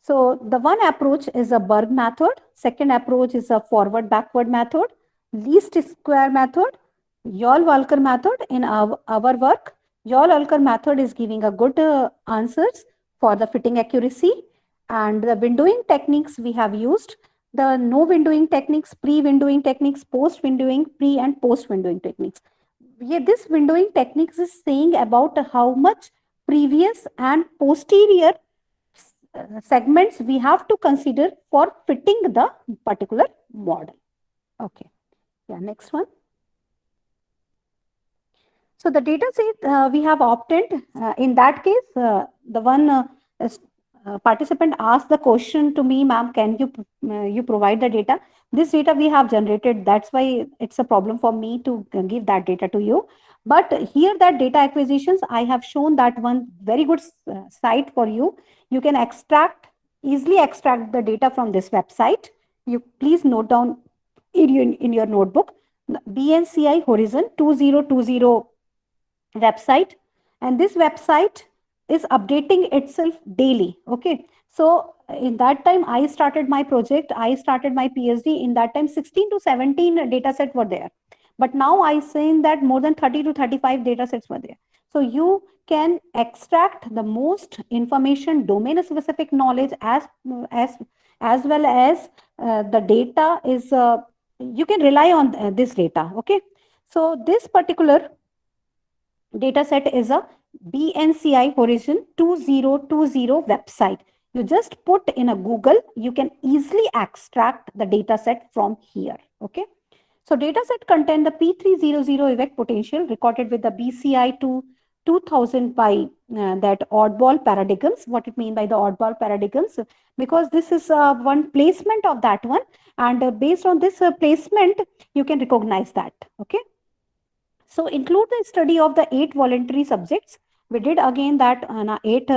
So the one approach is a Berg method. Second approach is a forward-backward method, least square method, Yall-Walker method. In our work, Yall-Walker method is giving a good answers for the fitting accuracy. And the windowing techniques we have used, the no windowing techniques, pre-windowing techniques, post-windowing, pre and post-windowing techniques. Yeah, this windowing techniques is saying about how much previous and posterior segments we have to consider for fitting the particular model. Okay. Yeah, next one. So the data set we have obtained, in that case, the one participant asked the question to me, ma'am, can you provide the data? This data we have generated, that's why it's a problem for me to give that data to you. But here that data acquisitions, I have shown that one very good site for you. You can easily extract the data from this website. You please note down in your notebook, BNCI Horizon 2020 website, and this website is updating itself daily. Okay, so in that time I started my project, I started my PhD. In that time 16 to 17 data sets were there, but now I saying that more than 30 to 35 data sets were there. So you can extract the most information, domain specific knowledge as well as the data is you can rely on this data. Okay, so this particular data set is a BNCI Horizon 2020 website. You just put in a Google, you can easily extract the data set from here. Okay. So data set contain the P300 effect potential recorded with the BCI 2000 by that oddball paradigms. What it mean by the oddball paradigms? Because this is one placement of that one, and based on this placement, you can recognize that. Okay. So include the study of the 8 voluntary subjects. We did again that 8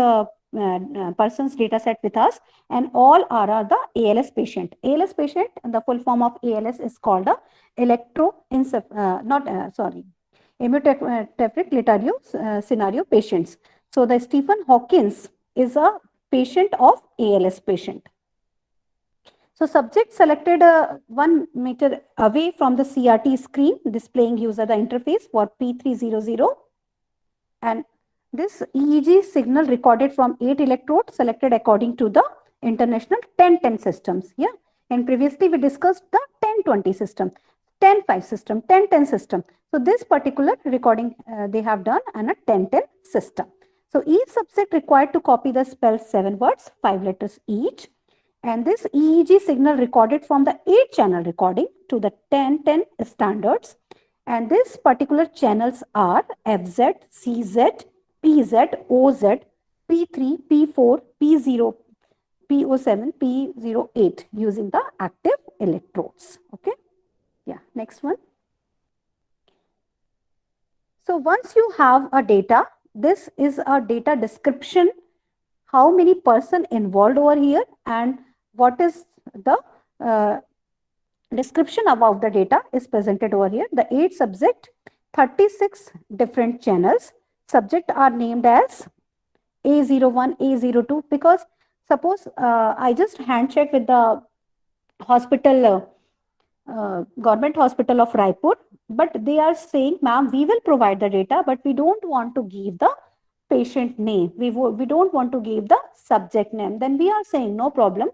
persons data set with us, and all are the ALS patient. ALS patient, the full form of ALS is called the amyotrophic scenario patients. So the Stephen Hawkins is a patient of ALS patient. So subject selected 1 meter away from the CRT screen, displaying user the interface for P300. And this EEG signal recorded from 8 electrodes selected according to the international 10-10 systems. Yeah. And previously we discussed the 10-20 system, 10-5 system, 10-10 system. So this particular recording they have done on a 10-10 system. So each subject required to copy the spell 7 words, 5 letters each. And this EEG signal recorded from the 8-channel recording to the 10-10 standards. And these particular channels are FZ, CZ, PZ, OZ, P3, P4, P0, P07, P08 using the active electrodes. Okay. Yeah. Next one. So once you have a data, this is a data description. How many person involved over here and what is the description about the data is presented over here. The 8 subject, 36 different channels. Subject are named as A01, A02 because suppose I just hand check with the hospital, government hospital of Raipur, but they are saying, ma'am, we will provide the data, but we don't want to give the patient name. We don't want to give the subject name. Then we are saying no problem,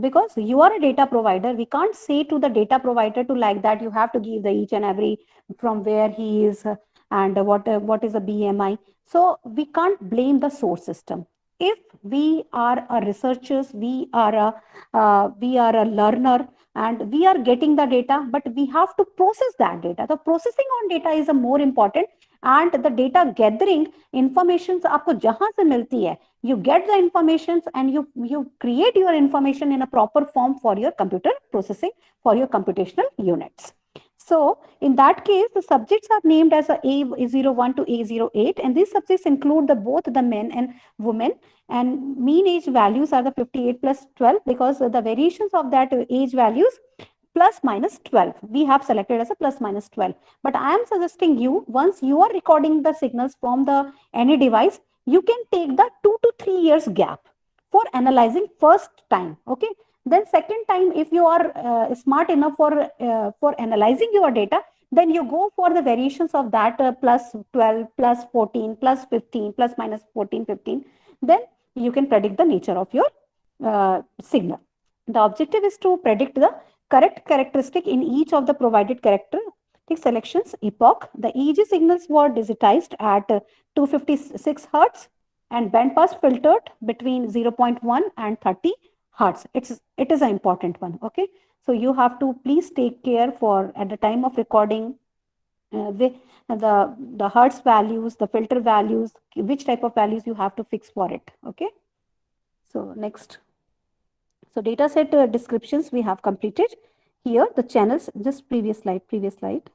because you are a data provider. We can't say to the data provider to like that you have to give the each and every from where he is and what is the BMI. So we can't blame the source system. If we are a researchers, we are a learner, and we are getting the data, but we have to process that data. The processing on data is a more important, and the data gathering information आपको जहां से मिलती है, you get the information and you create your information in a proper form for your computer processing, for your computational units. So in that case, the subjects are named as A01 to A08, and these subjects include both the men and women, and mean age values are the 58 plus 12, because the variations of that age values plus minus 12. We have selected as a plus minus 12. But I am suggesting you, once you are recording the signals from any device, you can take the 2 to 3 years gap for analyzing first time. Okay. Then second time, if you are smart enough for analyzing your data, then you go for the variations of that plus 12, plus 14, plus 15, plus minus 14, 15. Then you can predict the nature of your signal. The objective is to predict the correct characteristic in each of the provided characteristic selections epoch. The EEG signals were digitized at 256 Hertz and bandpass filtered between 0.1 and 30 Hertz. It is an important one. Okay. So you have to please take care for at the time of recording the Hertz values, the filter values, which type of values you have to fix for it. Okay. So next. So data set descriptions we have completed. Here the channels, just previous slide.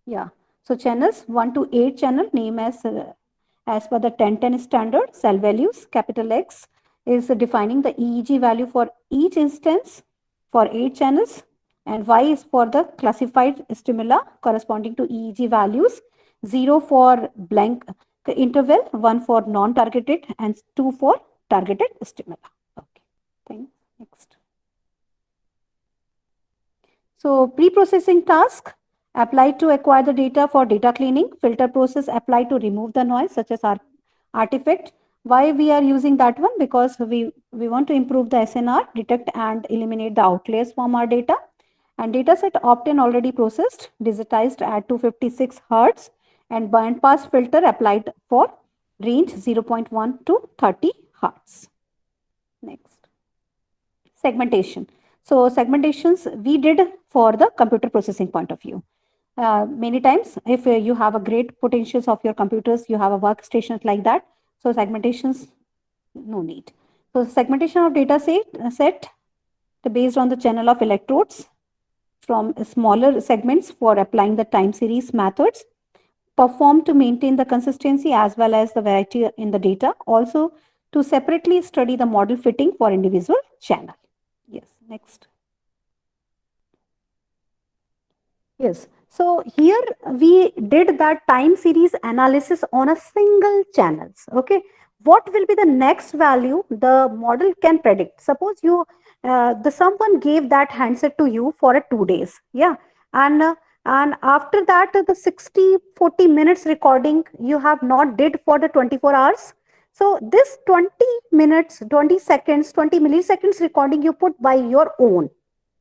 Yeah. So channels 1 to 8 channel name as per the 1010 standard. Cell values, capital X is defining the EEG value for each instance for 8 channels, and Y is for the classified stimuli corresponding to EEG values. 0 for blank interval, 1 for non-targeted, and 2 for targeted stimuli. Okay. Thanks. Next. So pre-processing task applied to acquire the data for data cleaning, filter process applied to remove the noise such as artifact. Why we are using that one? Because we want to improve the SNR, detect and eliminate the outliers from our data. And data set opt-in already processed, digitized at 256 Hertz, and bandpass filter applied for range 0.1 to 30 Hertz. Next. Segmentation. So segmentations we did for the computer processing point of view. Many times, if you have a great potentials of your computers, you have a workstation like that. So segmentations, no need. So segmentation of data set based on the channel of electrodes from smaller segments for applying the time series methods, performed to maintain the consistency as well as the variety in the data, also to separately study the model fitting for individual channel. Yes, next. Yes, so here we did that time series analysis on a single channels. Okay, what will be the next value the model can predict? Suppose you someone gave that handset to you for 2 days. Yeah, and after that the 60-40 minutes recording you have not did for the 24 hours. So this 20 minutes, 20 seconds, 20 milliseconds recording you put by your own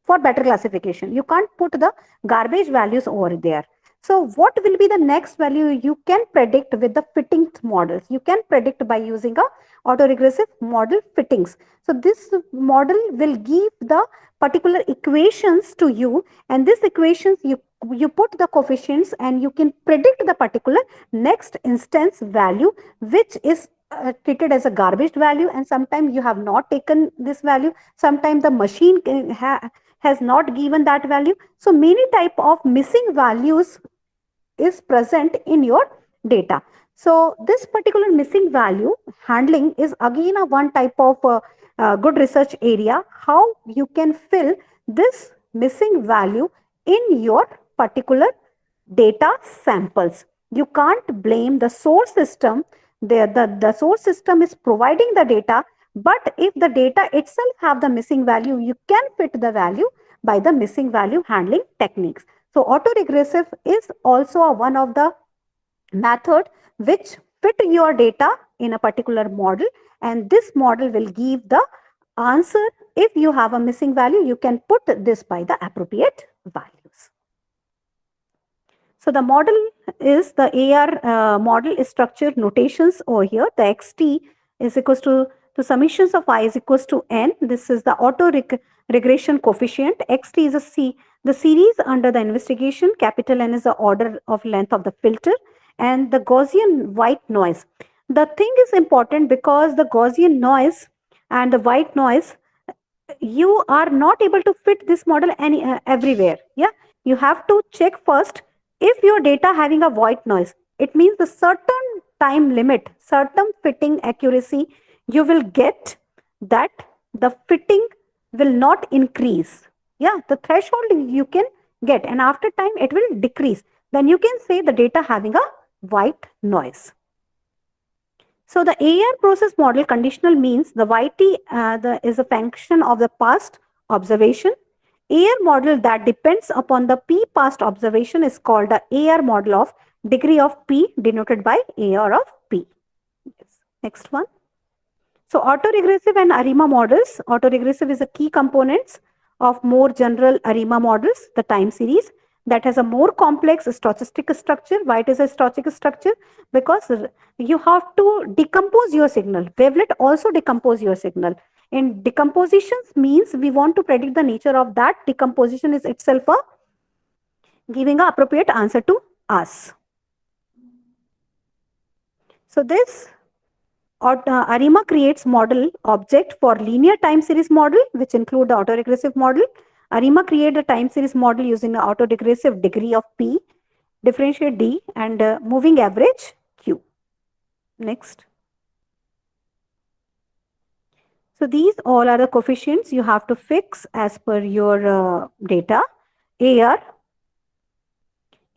for better classification. You can't put the garbage values over there. So what will be the next value you can predict with the fitting models? You can predict by using a autoregressive model fittings. So this model will give the particular equations to you, and this equations you put the coefficients and you can predict the particular next instance value, which is treated as a garbage value, and sometimes you have not taken this value, sometimes the machine has not given that value. So many type of missing values is present in your data. So this particular missing value handling is again a one type of good research area, how you can fill this missing value in your particular data samples. You can't blame the source system. The source system is providing the data, but if the data itself have the missing value, you can fit the value by the missing value handling techniques. So autoregressive is also one of the method which fit your data in a particular model, and this model will give the answer. If you have a missing value, you can put this by the appropriate values. So the model is the AR model structure notations over here. The XT is equals to So summations of I is equals to n. This is the auto regression coefficient. Xt is the series under the investigation. Capital N is the order of length of the filter, and the Gaussian white noise. The thing is important because the Gaussian noise and the white noise, you are not able to fit this model everywhere. Yeah, you have to check first if your data having a white noise. It means the certain time limit, certain fitting accuracy you will get, that the fitting will not increase. Yeah, the threshold you can get, and after time it will decrease. Then you can say the data having a white noise. So the AR process model conditional means the YT is a function of the past observation. AR model that depends upon the P past observation is called the AR model of degree of P, denoted by AR of P. Yes. Next one. So autoregressive and ARIMA models. Autoregressive is a key components of more general ARIMA models, the time series that has a more complex stochastic structure. Why it is a stochastic structure? Because you have to decompose your signal. Wavelet also decompose your signal. In decompositions means we want to predict the nature of that. Decomposition is itself a giving an appropriate answer to us. So this ARIMA creates model object for linear time series model, which include the autoregressive model. ARIMA create a time series model using the autoregressive degree of P, differentiate D, and moving average Q. Next. So these all are the coefficients you have to fix as per your data. AR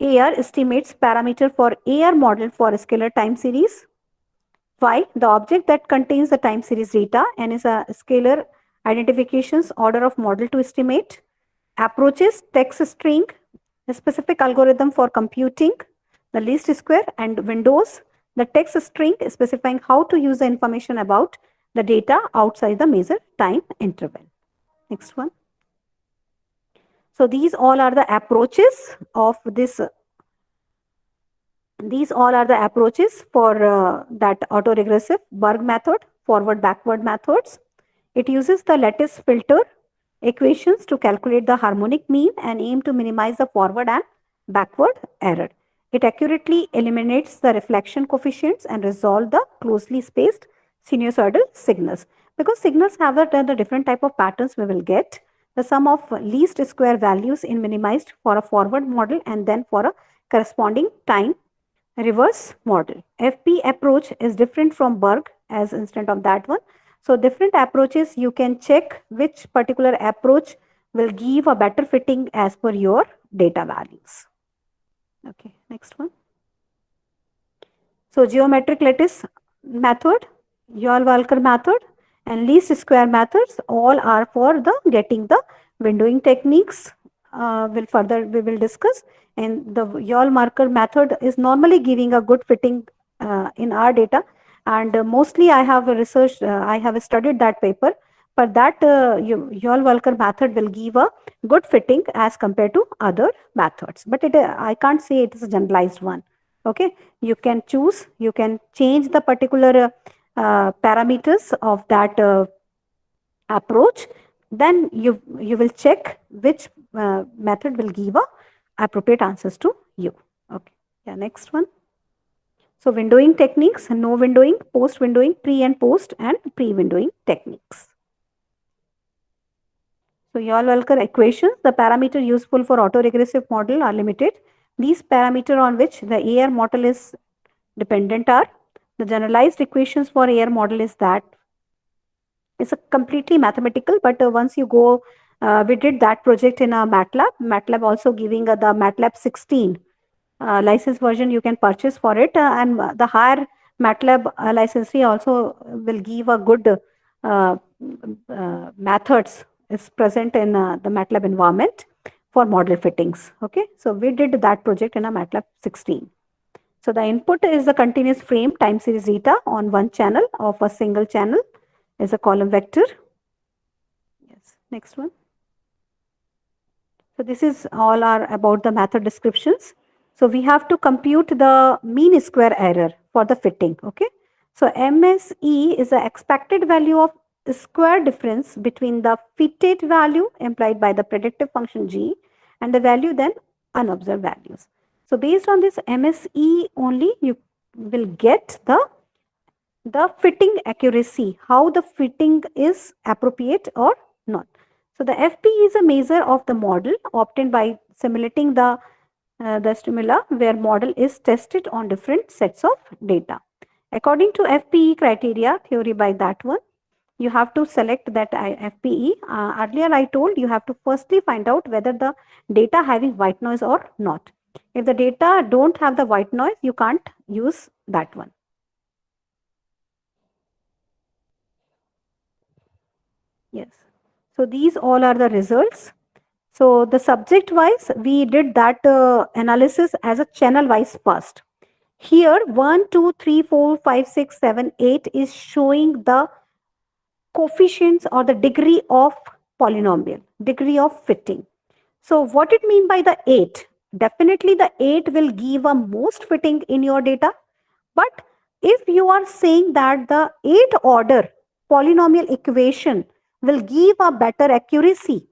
estimates parameter for AR model for a scalar time series. Y, the object that contains the time series data, and is a scalar identifications order of model to estimate. Approaches, text string, a specific algorithm for computing the least square, and windows, the text string specifying how to use the information about the data outside the measured time interval. Next one. So these all are the approaches of this. These all are the approaches for that autoregressive Berg method, forward-backward methods. It uses the lattice filter equations to calculate the harmonic mean and aim to minimize the forward and backward error. It accurately eliminates the reflection coefficients and resolve the closely spaced sinusoidal signals. Because signals have the different type of patterns we will get. The sum of least square values in minimized for a forward model and then for a corresponding time reverse model. FP approach is different from Berg as instead of that one. So different approaches, you can check which particular approach will give a better fitting as per your data values. Okay, next one. So geometric lattice method, Yall-Walker method, and least square methods all are for the getting the windowing techniques. We will discuss, and the Yall-Walker method is normally giving a good fitting in our data, and mostly I have researched, I have studied that paper, but that Yall-Walker method will give a good fitting as compared to other methods, but I can't say it is a generalized one. Okay, you can choose, you can change the particular parameters of that approach, then you will check which method will give a appropriate answers to you. Okay, yeah, next one. So windowing techniques, no windowing, post windowing, pre and post, and pre-windowing techniques. So Yall-Walker equations, the parameter useful for autoregressive model are limited. These parameter on which the AR model is dependent are the generalized equations for AR model is that it's a completely mathematical, but once you go, we did that project in a MATLAB also giving the MATLAB 16 license version you can purchase for it, and the higher MATLAB licensee also will give a good methods is present in the MATLAB environment for model fittings. Okay, so we did that project in a MATLAB 16. So the input is a continuous frame time series zeta on one channel of a single channel is a column vector. Yes, next one. So this is all are about the method descriptions. So we have to compute the mean square error for the fitting. Okay, So MSE is the expected value of the square difference between the fitted value implied by the predictive function G and the value then unobserved values. So based on this MSE only, you will get the fitting accuracy, how the fitting is appropriate or not. So the FPE is a measure of the model obtained by simulating the stimula where model is tested on different sets of data. According to FPE criteria theory by that one, you have to select that FPE. Earlier I told you have to firstly find out whether the data having white noise or not. If the data don't have the white noise, you can't use that one. Yes. So these all are the results. So the subject wise, we did that analysis as a channel wise first. Here 1, 2, 3, 4, 5, 6, 7, 8 is showing the coefficients or the degree of polynomial, degree of fitting. So what it mean by the 8? Definitely the 8 will give a most fitting in your data. But if you are saying that the 8 order polynomial equation will give a better accuracy,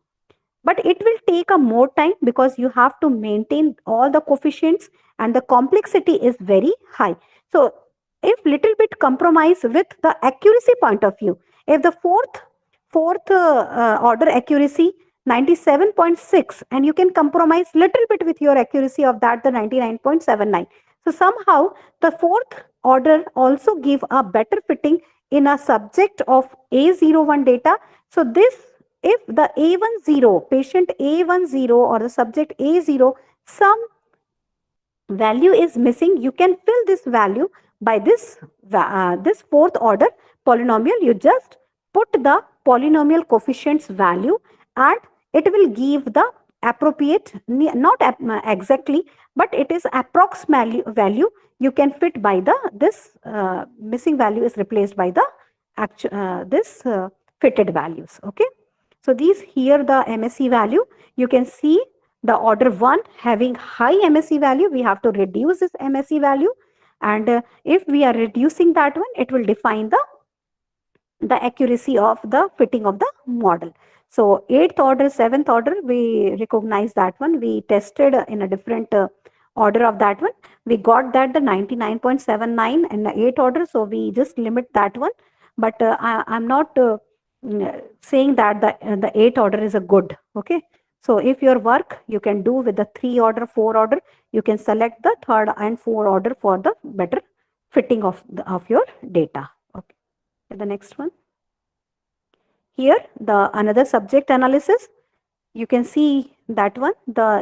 but it will take a more time because you have to maintain all the coefficients and the complexity is very high. So if little bit compromise with the accuracy point of view, if the fourth order accuracy 97.6 and you can compromise little bit with your accuracy of that the 99.79. So somehow the fourth order also give a better fitting in a subject of A01 data. So this, if the A10, patient A10 or the subject A0, some value is missing, you can fill this value by this fourth order polynomial. You just put the polynomial coefficients value and it will give the appropriate, not exactly, but it is approximate value you can fit by the this missing value is replaced by the fitted values. Okay. So these here the MSE value, you can see the order 1 having high MSE value, we have to reduce this MSE value. And if we are reducing that one, it will define the accuracy of the fitting of the model. So 8th order, 7th order, we recognize that one. We tested in a different order of that one. We got that the 99.79 and the 8th order. So we just limit that one. But I'm not saying that the 8th order is a good. Okay. So if your work you can do with the 3 order, 4 order, you can select the 3rd and 4th order for the better fitting of your data. Okay. The next one. Here the another subject analysis. You can see that one.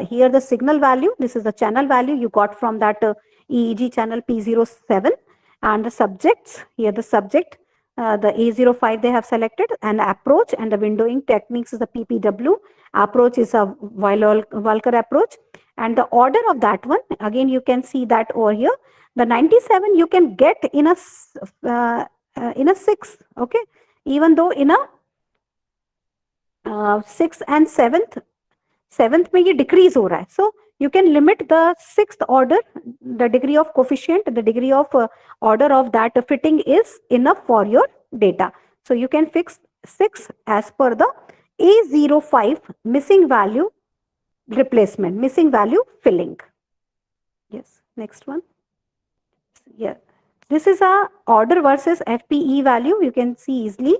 Here the signal value. This is the channel value you got from that EEG channel P07, and the subjects. Here the subject. The A05 they have selected, and approach and the windowing techniques is the PPW. Approach is a Walker approach, and the order of that one again you can see that over here. The 97 you can get in a 6. Okay, even though in a 6th and 7th में ये decrease हो रहा है. So you can limit the 6th order, the degree of coefficient, the degree of order of that fitting is enough for your data. So you can fix 6 as per the A05 missing value replacement, missing value filling. Yes, next one. Yeah, this is a order versus FPE value. You can see easily.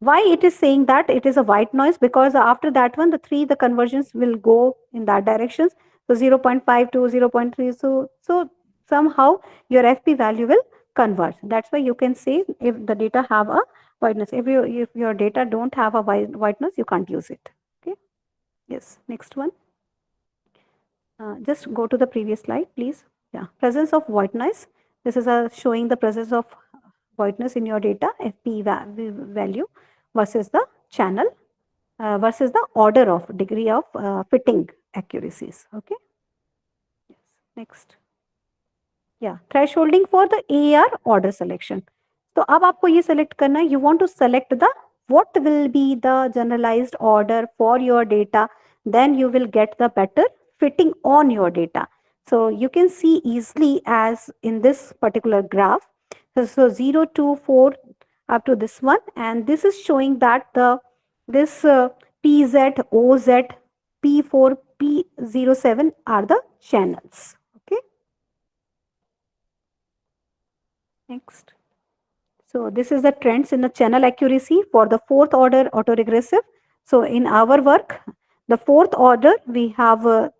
Why it is saying that it is a white noise? Because after that one, the conversions will go in that directions. So 0.5 to 0.3. So somehow your FP value will converge. That's why you can say if the data have a whiteness. If your data don't have a whiteness, you can't use it. Okay. Yes. Next one. Just go to the previous slide, please. Yeah. Presence of white noise. This is showing the presence of whiteness in your data, FP value versus the channel versus the order of degree of fitting accuracies. Okay. Yes. Next. Yeah, thresholding for the AR order selection. तो अब आपको ये select करना है. You want to select the what will be the generalized order for your data. Then you will get the better fitting on your data. So you can see easily as in this particular graph. So 0, 2, 4 up to this one, and this is showing that this PZ, OZ, P4, P07 are the channels. Okay. Next. So this is the trends in the channel accuracy for the fourth order autoregressive. So in our work, the fourth order, we have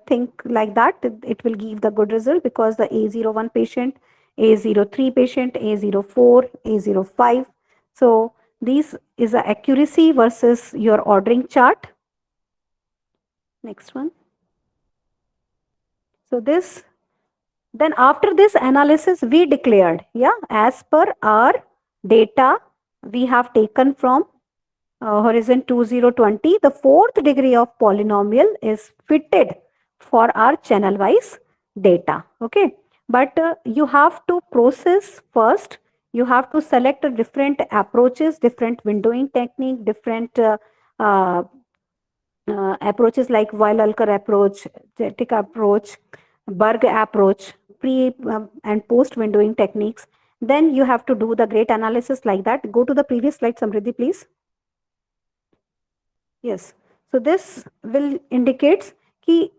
think like that. It will give the good result because the A01 patient, A03 patient, A04, A05. So this is the accuracy versus your ordering chart. Next one. So this, then after this analysis, we declared, yeah, as per our data we have taken from horizon 2020, the fourth degree of polynomial is fitted for our channel wise data. Okay, but you have to process first. You have to select different approaches, different windowing technique, different approaches like Weill-Alker approach, Jetic approach, Berg approach, pre and post windowing techniques. Then you have to do the great analysis like that. Go to the previous slide, Samriddhi, please. Yes. So this will indicates ki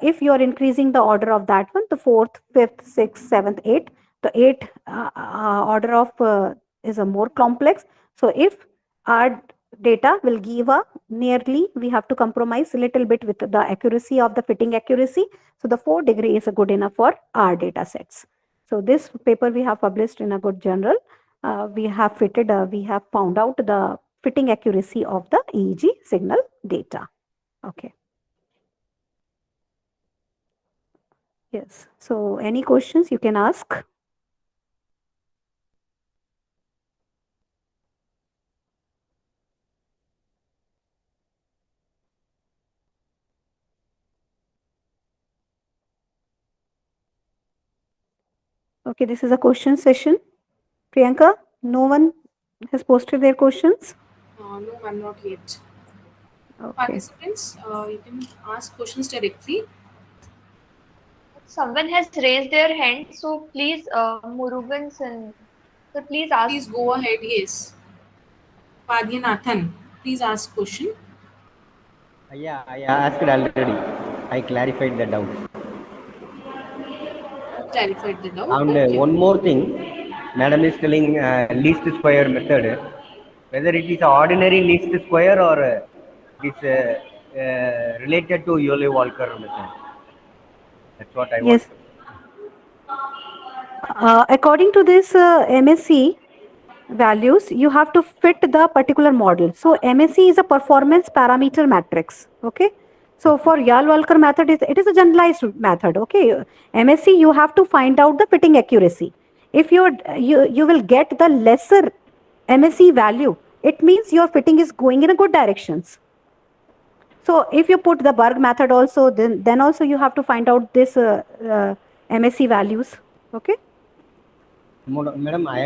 if you are increasing the order of that one, the fourth, fifth, sixth, seventh, eighth, the eighth order of is a more complex. So if our data will give a nearly, we have to compromise a little bit with the accuracy of the fitting accuracy. So the 4 degree is good enough for our data sets. So this paper we have published in a good journal. We have fitted, we have found out the fitting accuracy of the EEG signal data. Okay. Yes. So any questions you can ask? Okay, this is a question session. Priyanka, no one has posted their questions? No, ma'am, not yet. Okay. Participants, you can ask questions directly. Someone has raised their hand, so please, Murugan, so please ask. Please go ahead. Yes. Padyanathan, please ask question. Yeah, I asked already. I clarified the doubt. Clarified the doubt. And Okay. one more thing, Madam is telling least square method. Whether it is ordinary least square or it is related to Euler-Walker method. That's what I Yes. want. According to this MSc values, you have to fit the particular model. So MSc is a performance parameter matrix. Okay. So for Yale-Walker method, it is a generalized method. Okay. MSc, you have to find out the fitting accuracy. If you will get the lesser MSc value, it means your fitting is going in a good directions. So if you put the Berg method also, then also you have to find out this MSc values. Okay. Madam, I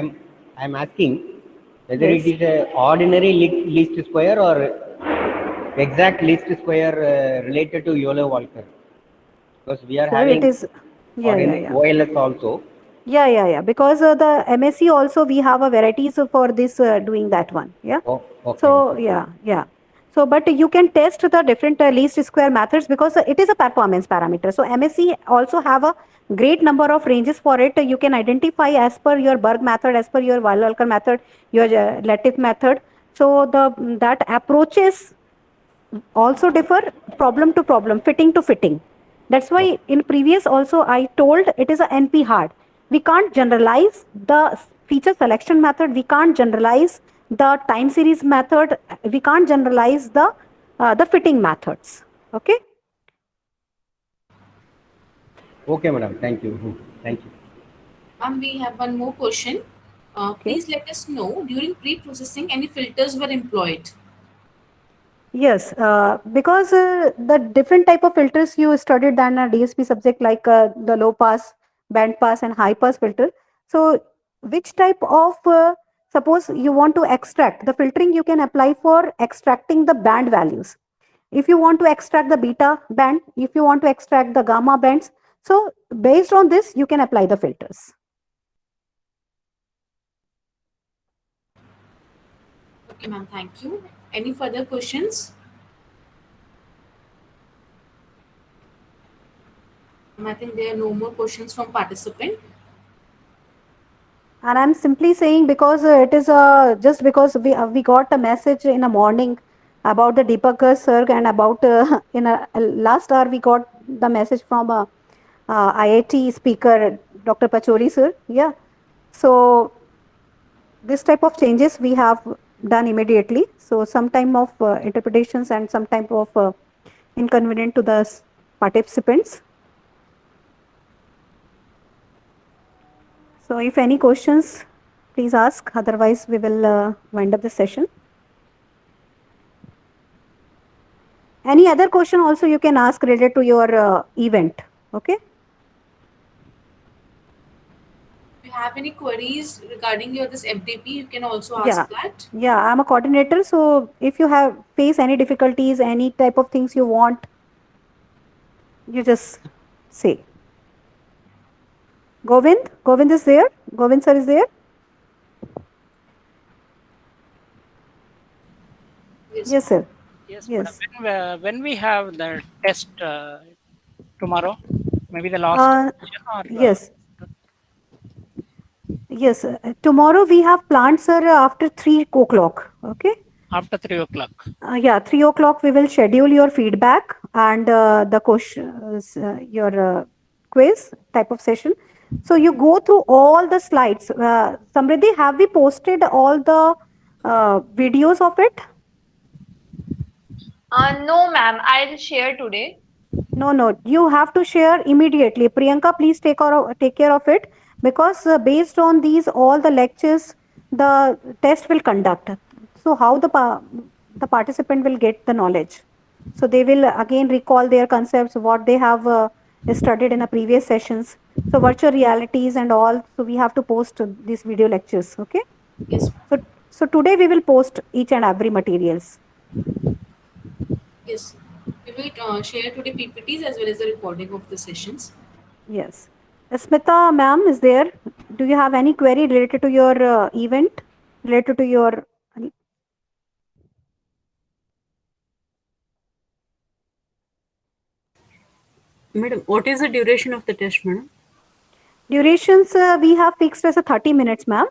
am asking whether Yes. it is a ordinary least square or exact least square related to Euler-Walker, because we are So having it is, OLS also. Yeah. Because the MSc also we have a varieties for this doing that one. Yeah. Oh, okay. So Okay. yeah. So but you can test the different least square methods because it is a performance parameter. So MSc also have a great number of ranges for it. You can identify as per your Berg method, as per your Weill-Walker method, your Latif method. So that approaches also differ problem to problem, fitting to fitting. That's why in previous also I told it is a NP hard. We can't generalize the feature selection method. We can't generalize the time series method. We can't generalize the fitting methods. Okay. Okay, madam. Thank you. Thank you. We have one more question. Okay. Please let us know during pre-processing any filters were employed. Yes, because the different type of filters you studied than a DSP subject like the low pass, band pass and high pass filter. So which type of, suppose you want to extract, the filtering you can apply for extracting the band values. If you want to extract the beta band, if you want to extract the gamma bands, so based on this you can apply the filters. Okay, ma'am, thank you. Any further questions? I think there are no more questions from participant. And I'm simply saying because it is just because we got a message in the morning about the Deepak sir and about in a last hour we got the message from IIT speaker Dr. Pachori sir. Yeah. So this type of changes we have done immediately. So some time of interpretations and some type of inconvenient to the participants. So if any questions, please ask. Otherwise, we will wind up the session. Any other question also you can ask related to your event. Okay. If you have any queries regarding your this FDP, you can also Yeah. ask that. Yeah, I'm a coordinator. So if you have face any difficulties, any type of things you want, you just say. Govind is there? Govind sir is there? Yes, Yes, ma'am. sir. Yes, madam. Yes. When we have the test tomorrow, maybe the last question or Yes. Yes. Tomorrow we have planned, sir, after 3 o'clock. Okay. after 3 o'clock. Yeah, 3 o'clock we will schedule your feedback and the questions, your quiz type of session. So you go through all the slides. Samriddhi, have we posted all the videos of it? No, ma'am. I'll share today. No, no, you have to share immediately. Priyanka, please take care of it because based on these all the lectures, the test will conduct. So how the participant will get the knowledge? So they will again recall their concepts, what they have studied in the previous sessions. So virtual realities and all. So we have to post these video lectures. Okay. Yes, So today we will post each and every materials. yes. We will share today PPTs as well as the recording of the sessions. Yes. Smita ma'am is there. Do you have any query related to your event? Related to your Madam, what is the duration of the test, madam? durations? We have fixed as a 30 minutes, ma'am.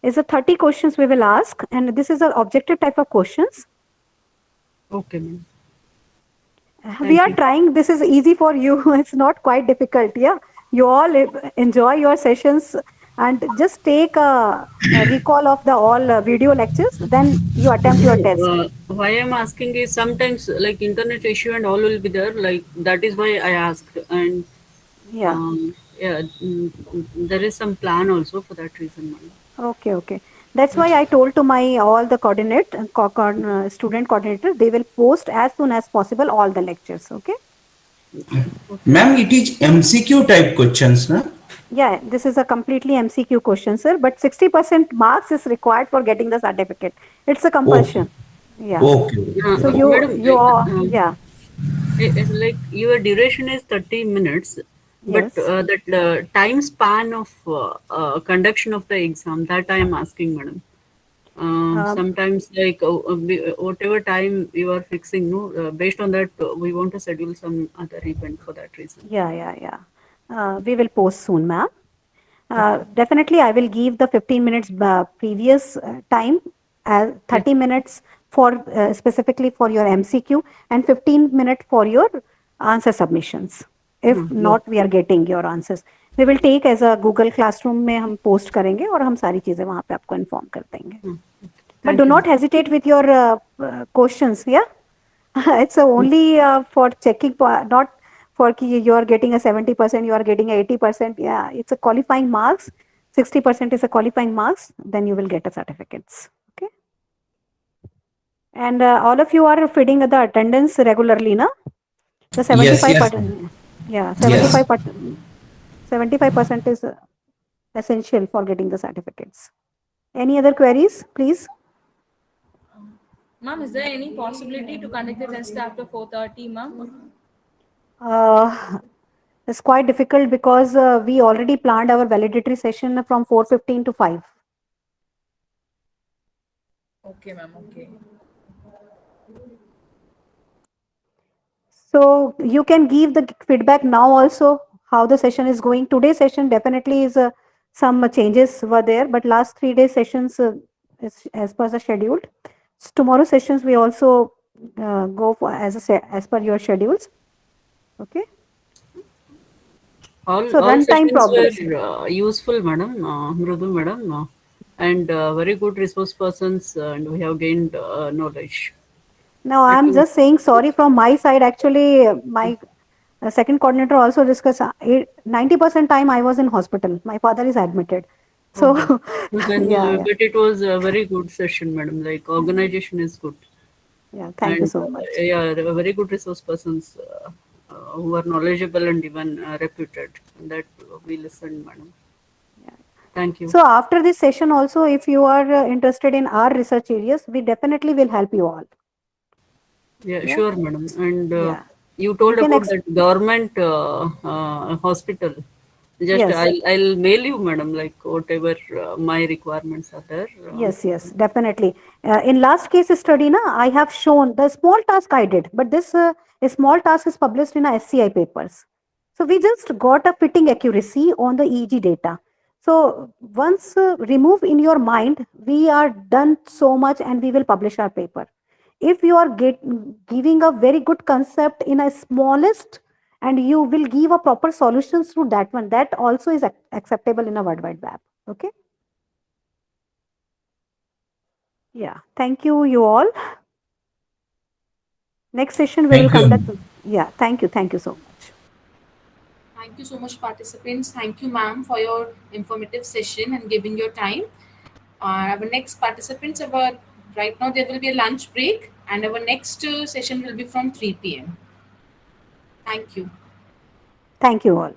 Is a 30 questions we will ask, and this is an objective type of questions. Okay, madam. We are you. trying. This is easy for you. It's not quite difficult. Yeah, you all enjoy your sessions and just take a recall of the all video lectures. Then you attempt your test. Why I'm asking is sometimes like internet issue and all will be there. Like that is why I asked. And Yeah. yeah, there is some plan also for that reason, madam. Okay, okay. That's why I told to my all the student coordinator, they will post as soon as possible all the lectures. Okay. Ma'am, it is MCQ type questions, na? Yeah, this is a completely MCQ question, sir. But 60% marks is required for getting the certificate. It's a compulsion. Yeah. Okay. So Madam, you all, yeah. it's like your duration is 30 minutes, but Yes. that time span of conduction of the exam, that I am asking, madam. Sometimes like whatever time you are fixing, no, based on that, we want to schedule some other event for that reason. Yeah, yeah, yeah. We will post soon, ma'am. Definitely, I will give the 15 minutes previous time, 30 minutes for specifically for your MCQ and 15 minutes for your answer submissions. If not, we are getting your answers. We will take as a Google Classroom में हम post करेंगे और हम सारी चीजें वहाँ पे आपको inform कर देंगे. But do not hesitate with your questions. Yeah, it's only for checking, not for you are getting a 70%, you are getting a 80%. Yeah, it's a qualifying marks. 60% is a qualifying marks. Then you will get a certificates. Okay. And all of you are feeding the attendance regularly, na? The 75%. Yeah, 75% is essential for getting the certificates. Any other queries, please? Ma'am, is there any possibility to conduct the test after 4:30, ma'am? It's quite difficult because we already planned our validatory session from 4:15 to 5. Okay, ma'am. Okay. So you can give the feedback now also how the session is going. Today's session definitely is some changes were there, but last 3 days sessions is as per the scheduled. Tomorrow sessions we also go for as per your schedules. Okay. So All runtime sessions progress. were useful, madam, Mrudu madam, and very good resource persons, and we have gained knowledge. Now It I'm was just saying sorry from my side. Actually, my second coordinator also discussed 90% time I was in hospital. My father is admitted. So okay. Then, yeah, yeah, but it was a very good session, madam. Like organization is good, yeah. Thank you and so much. yeah, there were very good resource persons who are knowledgeable and even reputed. And that we listened, madam. Thank you. So after this session also, if you are interested in our research areas, we definitely will help you all. Yeah, Yeah, sure, madam. And yeah. you You told can about that government hospital. Just yes. I'll mail you, madam, like whatever my requirements are there. Yes, yes, definitely. In last case study, na, I have shown the small task I did, but this a small task is published in a SCI papers. So we just got a fitting accuracy on the EEG data. So once remove in your mind, we are done so much and we will publish our paper. If you are giving a very good concept in a smallest and you will give a proper solutions to that one, that also is acceptable in a World Wide Web. Okay. Yeah, thank you, you all. Next session we will Thank conduct. you. Yeah, thank you so much. Thank you so much, participants. Thank you, ma'am, for your informative session and giving your time. Our next participants, right now there will be a lunch break, and our next session will be from 3 p.m. Thank you. Thank you all.